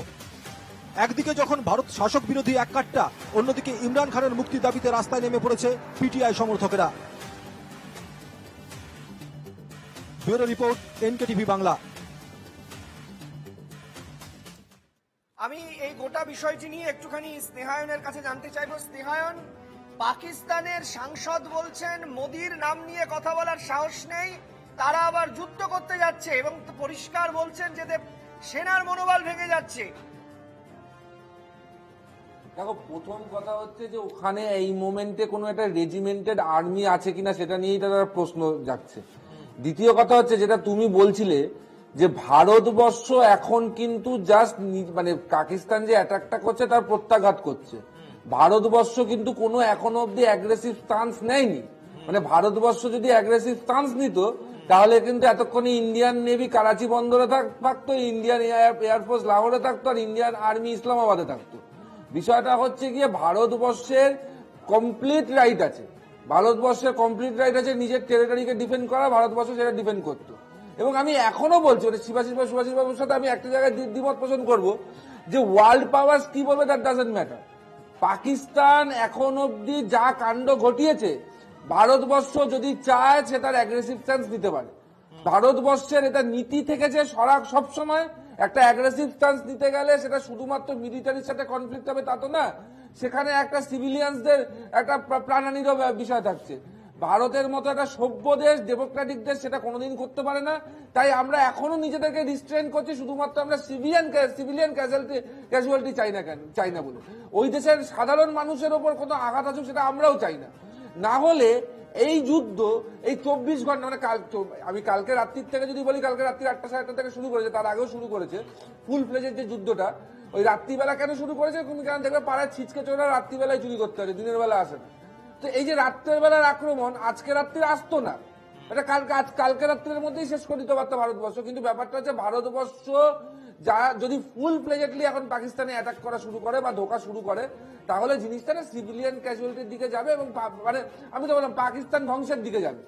একদিকে যখন ভারত শাসক বিরোধী এক কাট্টা, অন্যদিকে ইমরান খানের মুক্তির দাবিতে রাস্তায় নেমে পড়েছে পিটিআই সমর্থকেরা। Bureau report, NKTV Bangla. আমি এই গোটা বিষয়টি নিয়ে একটুখানি স্নেহায়নের কাছে জানতে চাইবো। স্নেহায়ন, পাকিস্তানের সাংসদ বলছেন মোদির নাম নিয়ে কথা বলার সাহস নেই, তারা আবার যুদ্ধ করতে যাচ্ছে এবং পরিষ্কার বলছেন যে সেনার মনোবল ভেঙে যাচ্ছে। দেখো, প্রথম কথা হচ্ছে যে ওখানে এই মোমেন্টে কোনো একটা রেজিমেন্টেড আর্মি আছে কিনা সেটা নিয়েই তারা প্রশ্ন যাচ্ছে। দ্বিতীয় কথা হচ্ছে যেটা তুমি বলছিলে যে ভারতবর্ষ এখন কিন্তু জাস্ট মানে পাকিস্তান যে অ্যাটাকটা করছে তার প্রত্যাঘাত করছে। ভারতবর্ষ কিন্তু কোনো এখনো অব্দি অ্যাগ্রেসিভ স্টান্স নেয়নি। মানে ভারতবর্ষ যদি অ্যাগ্রেসিভ স্টান্স নিত তাহলে কিন্তু এতক্ষণে ইন্ডিয়ান নেভি করাচি বন্দরে থাকতো, ইন্ডিয়ান এয়ারফোর্স লাহোরে থাকতো, আর ইন্ডিয়ান আর্মি ইসলামাবাদে থাকতো। বিষয়টা হচ্ছে গিয়ে ভারতবর্ষের কমপ্লিট রাইট আছে, নিজের টেরিটরিকে ডিফেন্ড করা, ভারতবর্ষ সেটা ডিফেন্ড করতো। এবং আমি এখনো বলছি, সুভাষিস বাবুর সাথে আমি একটা জায়গায় দ্বিমত পোষণ করবো যে ওয়ার্ল্ড পাওয়ার্স কি বলবে দ্যাট ডাজন্ট ম্যাটার। পাকিস্তান এখন অব্দি যা কাণ্ড ঘটিয়েছে, ভারতবর্ষ যদি চায় সে তার অ্যাগ্রেসিভ স্ট্যান্স নিতে পারে। ভারতবর্ষের এটা নীতি থেকে যে সবসময় একটা অ্যাগ্রেসিভ স্ট্যান্স নিতে গেলে সেটা শুধুমাত্র মিলিটারির সাথে কনফ্লিক্ট হবে তা তো না, সেখানে একটা সিভিলিয়ানসদের একটা প্রাণহানিরও বিষয় থাকছে। ভারতের মতো একটা সভ্য দেশ, ডেমোক্রেটিক দেশ সেটা কোনোদিন করতে পারে না। তাই আমরা এখনো নিজেদেরকে রিস্ট্রেন করছি শুধুমাত্র আমরা সিভিলিয়ান ক্যাজুয়ালিটি চাই না বলে। ওই দেশের সাধারণ মানুষের ওপর কোনো আঘাত আসুক সেটা আমরাও চাই না। না হলে এই যুদ্ধ এই 24 ঘন্টা মানে আমি কালকে রাত্রির থেকে যদি বলি, কালকে রাত্রি 8টা 8:30 থেকে শুরু করেছে, তার আগেও শুরু করেছে ফুল ফ্লেজের যে যুদ্ধটা। ওই রাত্রিবেলা কেন শুরু করেছে? তুমি কারণ দেখবে পাড়ায় ছিচকে চোরা রাত্রিবেলায় চুরি করতে হবে, দিনের বেলা আসে না। তো এই যে রাত্রের বেলার আক্রমণ আজকে রাত্রে আসতো না, এটা কালকে রাত্রের মধ্যেই শেষ করে দিতে পারতো ভারতবর্ষ। কিন্তু ব্যাপারটা হচ্ছে ভারতবর্ষ যা যদি ফুল প্লেজেডলি এখন পাকিস্তানে অ্যাটাক করা শুরু করে বা ধোকা শুরু করে, তাহলে জিনিসটা না সিভিলিয়ান ক্যাজুয়ালিটির দিকে যাবে এবং মানে আমি তো বললাম পাকিস্তান ধ্বংসের দিকে যাবে।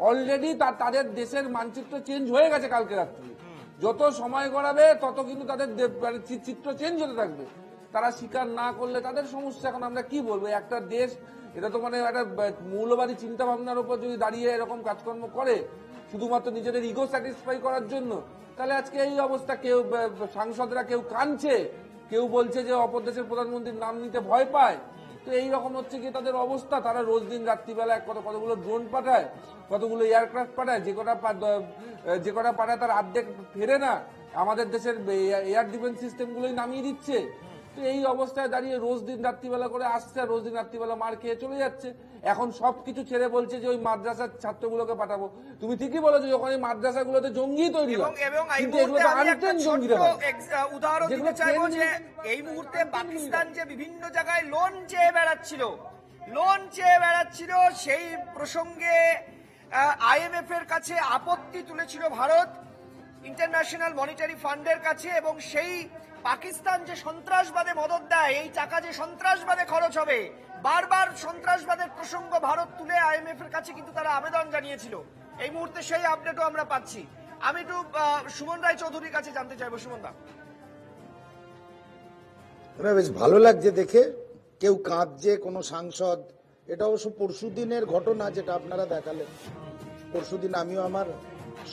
অলরেডি তাদের দেশের মানচিত্র চেঞ্জ হয়ে গেছে কালকে রাত্রে। যত সময় গড়াবে তত কিন্তু তাদের চিত্র চেঞ্জ হতে থাকবে। তারা স্বীকার না করলে তাদের সমস্যা। এখন আমরা কি বলবো, একটা দেশ এটা তো মানে একটা মৌলবাদী চিন্তা ভাবনার উপর যদি দাঁড়িয়ে এরকম কাজকর্ম করে শুধুমাত্র নিজেদের ইগো স্যাটিসফাই করার জন্য, তাহলে আজকে এই অবস্থা। কেউ সাংসদরা কেউ কাঁদছে, কেউ বলছে যে অপর দেশের প্রধানমন্ত্রীর নাম নিতে ভয় পায়। তো এইরকম হচ্ছে কি তাদের অবস্থা। তারা রোজ দিন রাত্রিবেলা কতগুলো ড্রোন পাঠায়, কতগুলো এয়ারক্রাফট পাঠায়, যে কটা পাঠায় তার অর্ধেক ফেরে না। আমাদের দেশের এয়ার ডিফেন্স সিস্টেম গুলোই নামিয়ে দিচ্ছে। তো এই অবস্থায় দাঁড়িয়ে রোজ দিন রাত্রিবেলা করে আসছে, আর রোজ দিন রাত্রিবেলা মার খেয়ে চলে যাচ্ছে। এখন সবকিছু ছেড়ে বলছে যে ওই মাদ্রাসার ছাত্রগুলোকে পাঠাবো। তুমি ঠিকই বলেছো, যখন এই মাদ্রাসাগুলোতে জঙ্গি তৈরি হয়, কিন্তু এগুলো তো আনতেন জঙ্গিরা। উদাহরণ দিতে চাইবো যে এই মুহূর্তে পাকিস্তান যে বিভিন্ন জায়গায় লোন চেয়ে বেড়াচ্ছিল, সেই প্রসঙ্গে IMF এর কাছে আপত্তি তুলেছিল ভারত, ইন্টারন্যাশনাল মনিটারি ফান্ডের কাছে। এবং সেই পাকিস্তান যে সন্ত্রাসবাদে মদদ দেয়, এই টাকা যে সন্ত্রাসবাদে খরচ হবে, বারবার সন্ত্রাসবাদের প্রসঙ্গ ভারত তুলে IMF এর কাছে কিন্তু তারা আবেদন জানিয়েছিল। এই মুহূর্তে সেই আপডেটও আমরা পাচ্ছি। আমি একটু সুমন রায় চৌধুরীর কাছে জানতে চাইবো। সুমন দা, বেশ ভালো লাগছে দেখে, কেউ কাঁদছে কোনো সাংসদ। এটা অবশ্য পরশুদিনের ঘটনা যেটা আপনারা দেখালেন। পরশুদিন আমিও আমার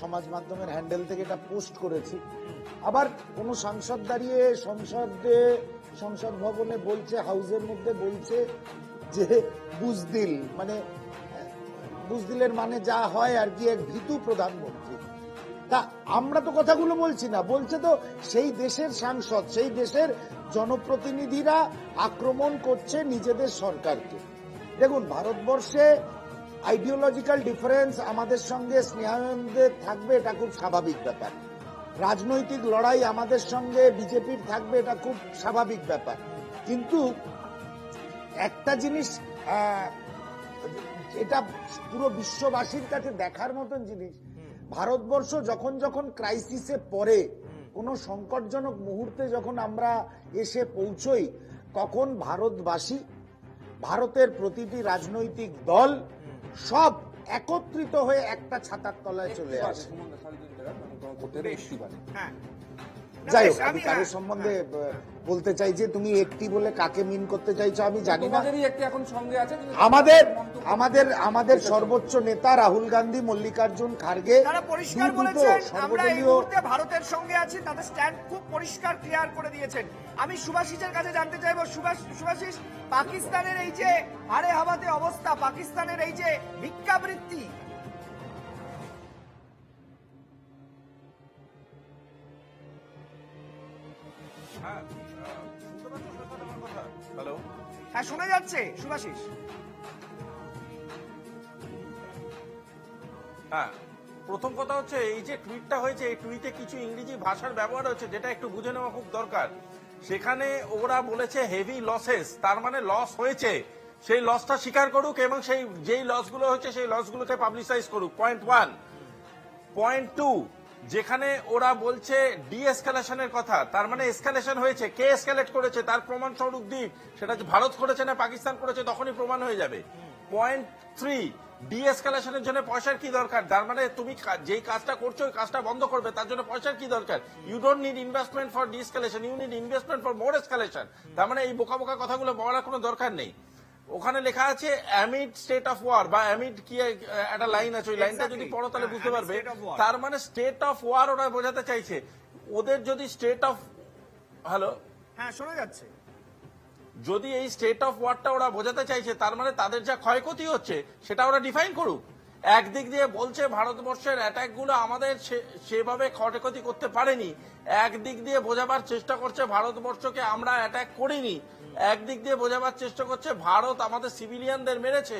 সমাজ মাধ্যমের হ্যান্ডেল থেকে এটা পোস্ট করেছি। আবার কোন সাংসদ দাঁড়িয়ে সংসদ ভবনে বলছে, হাউসের মধ্যে বলছে যে বুজদিলের মানে যা হয় আর কি, এক ভীতু প্রধানমন্ত্রী। তা আমরা তো কথাগুলো বলছি না, বলছে তো সেই দেশের সাংসদ, সেই দেশের জনপ্রতিনিধিরা আক্রমণ করছে নিজেদের সরকারকে। দেখুন, ভারতবর্ষে আইডিওলজিক্যাল ডিফারেন্স আমাদের সঙ্গে স্নেহানন্দের থাকবে, এটা খুব স্বাভাবিক ব্যাপার। রাজনৈতিক লড়াই আমাদের সঙ্গে বিজেপির থাকবে, এটা খুব স্বাভাবিক ব্যাপার। কিন্তু একটা জিনিস, এটা পুরো বিশ্ববাসীর কাছে দেখার মতন জিনিস, ভারতবর্ষ যখন যখন ক্রাইসিসে পড়ে, কোনো সংকটজনক মুহূর্তে যখন আমরা এসে পৌঁছই, তখন ভারতবাসী, ভারতের প্রতিটি রাজনৈতিক দল সব একত্রিত হয়ে একটা ছাতার তলায় চলে আসে। যাই হোক বেশ, আমি কারোর সম্বন্ধে বলতে চাই যে তুমি একটি বলে কাকে মিন করতে চাইছো আমি জানি না। তোমাদেরই একটি এখন সঙ্গে আছে, কিন্তু আমাদের সর্বোচ্চ নেতা রাহুল গান্ধী, মল্লিকার্জুন খার্গে তারা পরিষ্কার দুটো বলেছেন আমরা এই সর্বদলীয় মুহূর্তে ভারতের সঙ্গে আছি, তাদের স্ট্যান্ড খুব পরিষ্কার ক্লিয়ার করে দিয়েছেন। আমি সুভাষিসের কাছে জানতে চাইবো, সুভাষিস, পাকিস্তানের এই যে হাড়ে হাওয়াতে অবস্থা, পাকিস্তানের এই যে ভিক্ষাবৃত্তি, হ্যালো, হ্যাঁ শোনা যাচ্ছে সুভাষিস? হ্যাঁ, প্রথম কথা হচ্ছে এই যে টুইটটা হয়েছে, এই টুইটে কিছু ইংরেজি ভাষার ব্যবহার হচ্ছে যেটা একটু বুঝে নেওয়া খুব দরকার। সেখানে ওরা বলেছে হেভি লসেস, তার মানে লস হয়েছে, সেই লসটা স্বীকার করুক এবং সেই যেই লসগুলো হচ্ছে সেই লসগুলোকে পাবলিসাইজ করুক। পয়েন্ট 1। পয়েন্ট 2, যেখানে ওরা বলছে ডিএসকালেশনের কথা, তার মানে এসকালেশন হয়েছে, কে এসকালেট করেছে তার প্রমাণ স্বরূপ দিক, সেটা ভারত করেছে না পাকিস্তান করেছে, তখনই প্রমাণ হয়ে যাবে। পয়েন্ট 3, ডিএসকালেশনের জন্য পয়সার কি দরকার, তার মানে তুমি যেই কাজটা করছো ওই কাজটা বন্ধ করবে, তার জন্য পয়সার কি দরকার? You don't need investment for de-escalation, you need investment for more escalation. তার মানে এই বোকা বোকা কথাগুলো বলার কোনো দরকার নেই। ওখানে লেখা আছে অ্যামিড স্টেট অফ ওয়ার, বা অ্যামিড কি একটা লাইন আছে, ওই লাইনটা যদি পড়ো তাহলে বুঝতে পারবে। তার মানে স্টেট অফ ওয়ার ওরা বোঝাতে চাইছে। ওদের যদি স্টেট অফ, হ্যালো হ্যাঁ শোনা যাচ্ছে, যদি এই স্টেট অফ ওয়ারটা ওরা বোঝাতে চাইছে, তার মানে তাদের যা ক্ষয়ক্ষতি হচ্ছে সেটা ওরা ডিফাইন করুক। একদিক দিয়ে বলছে ভারতবর্ষের অ্যাটাক গুলো আমাদের সেভাবে ক্ষয়ক্ষতি করতে পারেনি, একদিক দিয়ে বোঝাবার চেষ্টা করছে ভারতবর্ষকে আমরা অ্যাটাক করিনি, একদিক দিয়ে বোঝাবার চেষ্টা করছে ভারত আমাদের সিভিলিয়ানদের মেরেছে।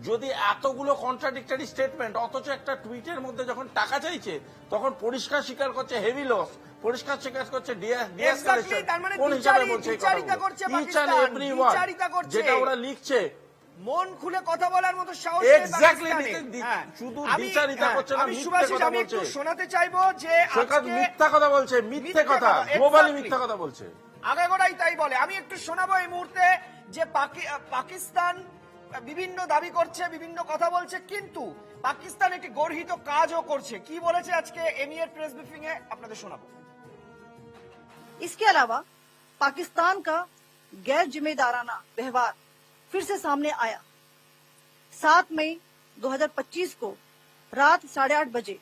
যদি এতগুলো কন্ট্রাডিক্টরি স্টেটমেন্ট, অথচ একটা টুইটের মধ্যে যখন টাকা চাইছে তখন পরিষ্কার স্বীকার করছে হেভি লস, পরিষ্কার স্বীকার করছে ডিএসকালেশন। তার মানে কোন হিসাবে বলছে এই বিচারিতা করছে পাকিস্তান, বিচারিতা করছে, যেটা ওরা লিখছে, মন খুলে কথা বলার মতো সাহস এক্স্যাক্টলি শুধু বিচারিতা করছে না, মিথ্যে কথা আমি একটু বলছে। শোনাতে চাইবো যে আজকে মিথ্যা কথা বলছে, মিথ্যে কথা, গ্লোবালি মিথ্যা কথা বলছে, আগাগোড়াই তাই বলে। আমি একটু শোনাবো এই মুহূর্তে যে পাকিস্তান বিভিন্ন দাবি করছে, বিভিন্ন কথা বলছে, কিন্তু পাকিস্তান একটি গর্হিত কাজও করছে। কি বলেছে আজকে এমির প্রেস ব্রিফিং এ আপনাদের শোনাবো। इसके अलावा पाकिस्तान का गैर जिम्मेदाराना व्यवहार फिर से सामने आया। 7 मई 2025 को रात 8:30 बजे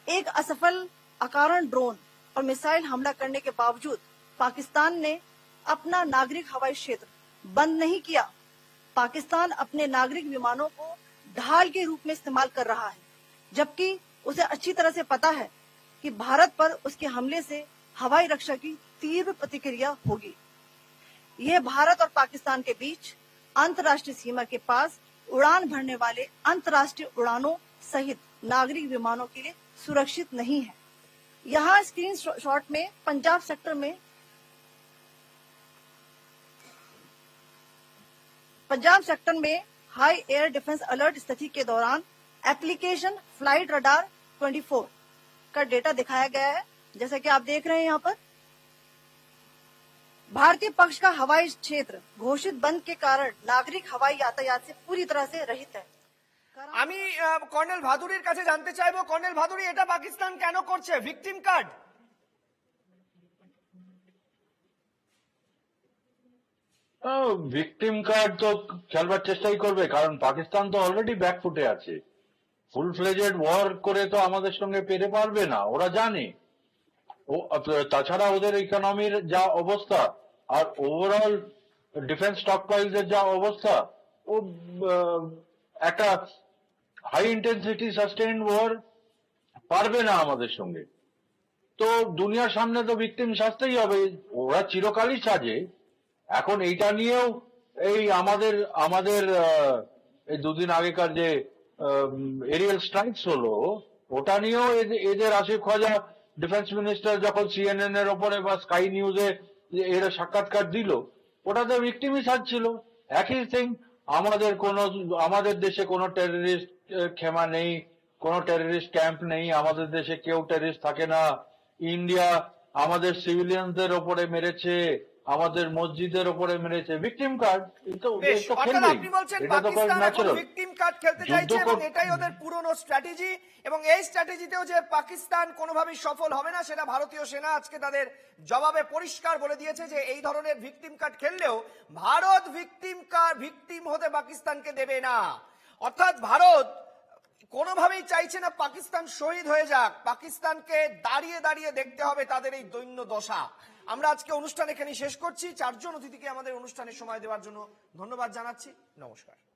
एक असफल अकारण ड्रोन और मिसाइल हमला करने के बावजूद पाकिस्तान ने अपना नागरिक हवाई क्षेत्र बंद नहीं किया। पाकिस्तान अपने नागरिक विमानों को ढाल के रूप में इस्तेमाल कर रहा है, जबकि उसे अच्छी तरह से पता है कि भारत पर उसके हमले से हवाई रक्षा की तीव्र प्रतिक्रिया होगी। यह भारत और पाकिस्तान के बीच अंतर्राष्ट्रीय सीमा के पास उड़ान भरने वाले अंतर्राष्ट्रीय उड़ानों सहित नागरिक विमानों के लिए सुरक्षित नहीं है। यहाँ स्क्रीन शॉट में पंजाब सेक्टर में हाई एयर डिफेंस अलर्ट स्थिति के दौरान एप्लीकेशन फ्लाइट रडार 24 का डेटा दिखाया गया है। जैसा कि आप देख रहे हैं यहाँ पर भारतीय पक्ष का हवाई क्षेत्र घोषित बंद के कारण नागरिक हवाई यातायात से पूरी तरह से रहित है। আমি কর্নেল ভাদুরীর কাছে জানতে চাইবো, কর্নেল ভাদুরী, এটা পাকিস্তান কেন করছে? ভিকটিম কার্ড, ভিকটিম কার্ড তো খেলবার চেষ্টাই করবে, কারণ পাকিস্তান তো অলরেডি ব্যাকফুটে আছে। ফুল ফ্লেজেড ওয়ার করে তো আমাদের সঙ্গে পেরে পারবে না, ওরা জানে। তাছাড়া ওদের ইকোনমির যা অবস্থা আর ওভারঅল ডিফেন্স স্টকপাইলস এর যা অবস্থা, ও একটা হাই ইন্টেন্সিটি সাস্টেইন ওয়ার পারবে না আমাদের সঙ্গে। তো দুনিয়ার সামনে তো ভিকটিম সাজতেই হবে, ওরা চিরকালই সাজে। এখন এইটা নিয়েও এই আমাদের এই দুদিন আগেকার যে এরিয়াল স্ট্রাইকস হলো, ওটা নিয়েও এদের আসিফ খাজা ডিফেন্স মিনিস্টার যখন সিএনএন এর ওপরে বা স্কাই নিউজে এরা সাক্ষাৎকার দিল, ওটাতে ভিকটিমই সাজছিল। একই থিং, আমাদের দেশে কোনো টেররিস্ট খেমা নেই, কোনো টেররিস্ট ক্যাম্প নেই, আমাদের দেশে কেউ টেররিস্ট থাকে না। ইন্ডিয়া আমাদের সিভিলিয়ানদের ওপরে মেরেছে, আমাদের মসজিদের ওপরে মেরেছে, ভিকটিম কার্ড। বেশ, অর্থাৎ আপনি বলছেন পাকিস্তান এখন ন্যাচারাল। ভিকটিম কার্ড খেলতে যুদ্ধ চাইছে এবং কর- এটাই ওদের পুরনো স্ট্র্যাটেজি, এবং এই স্ট্র্যাটেজিতেও যে পাকিস্তান কোনোভাবেই সফল হবে না সেটা ভারতীয় সেনা আজকে তাদের জবাবে পরিষ্কার বলে দিয়েছে যে এই ধরনের ভিকটিম কার্ড খেললেও ভারত ভিকটিম হতে পাকিস্তানকে দেবে না। অর্থাৎ ভারত কোনোভাবেই চাইছে না পাকিস্তান শহীদ হয়ে যাক, পাকিস্তানকে দাঁড়িয়ে দাঁড়িয়ে দেখতে হবে তাদের এই দৈন্য দশা। আমরা আজকে অনুষ্ঠান এখানে শেষ করছি। 4 জন অতিথিকে আমাদের অনুষ্ঠানে সময় দেওয়ার জন্য ধন্যবাদ জানাচ্ছি। নমস্কার।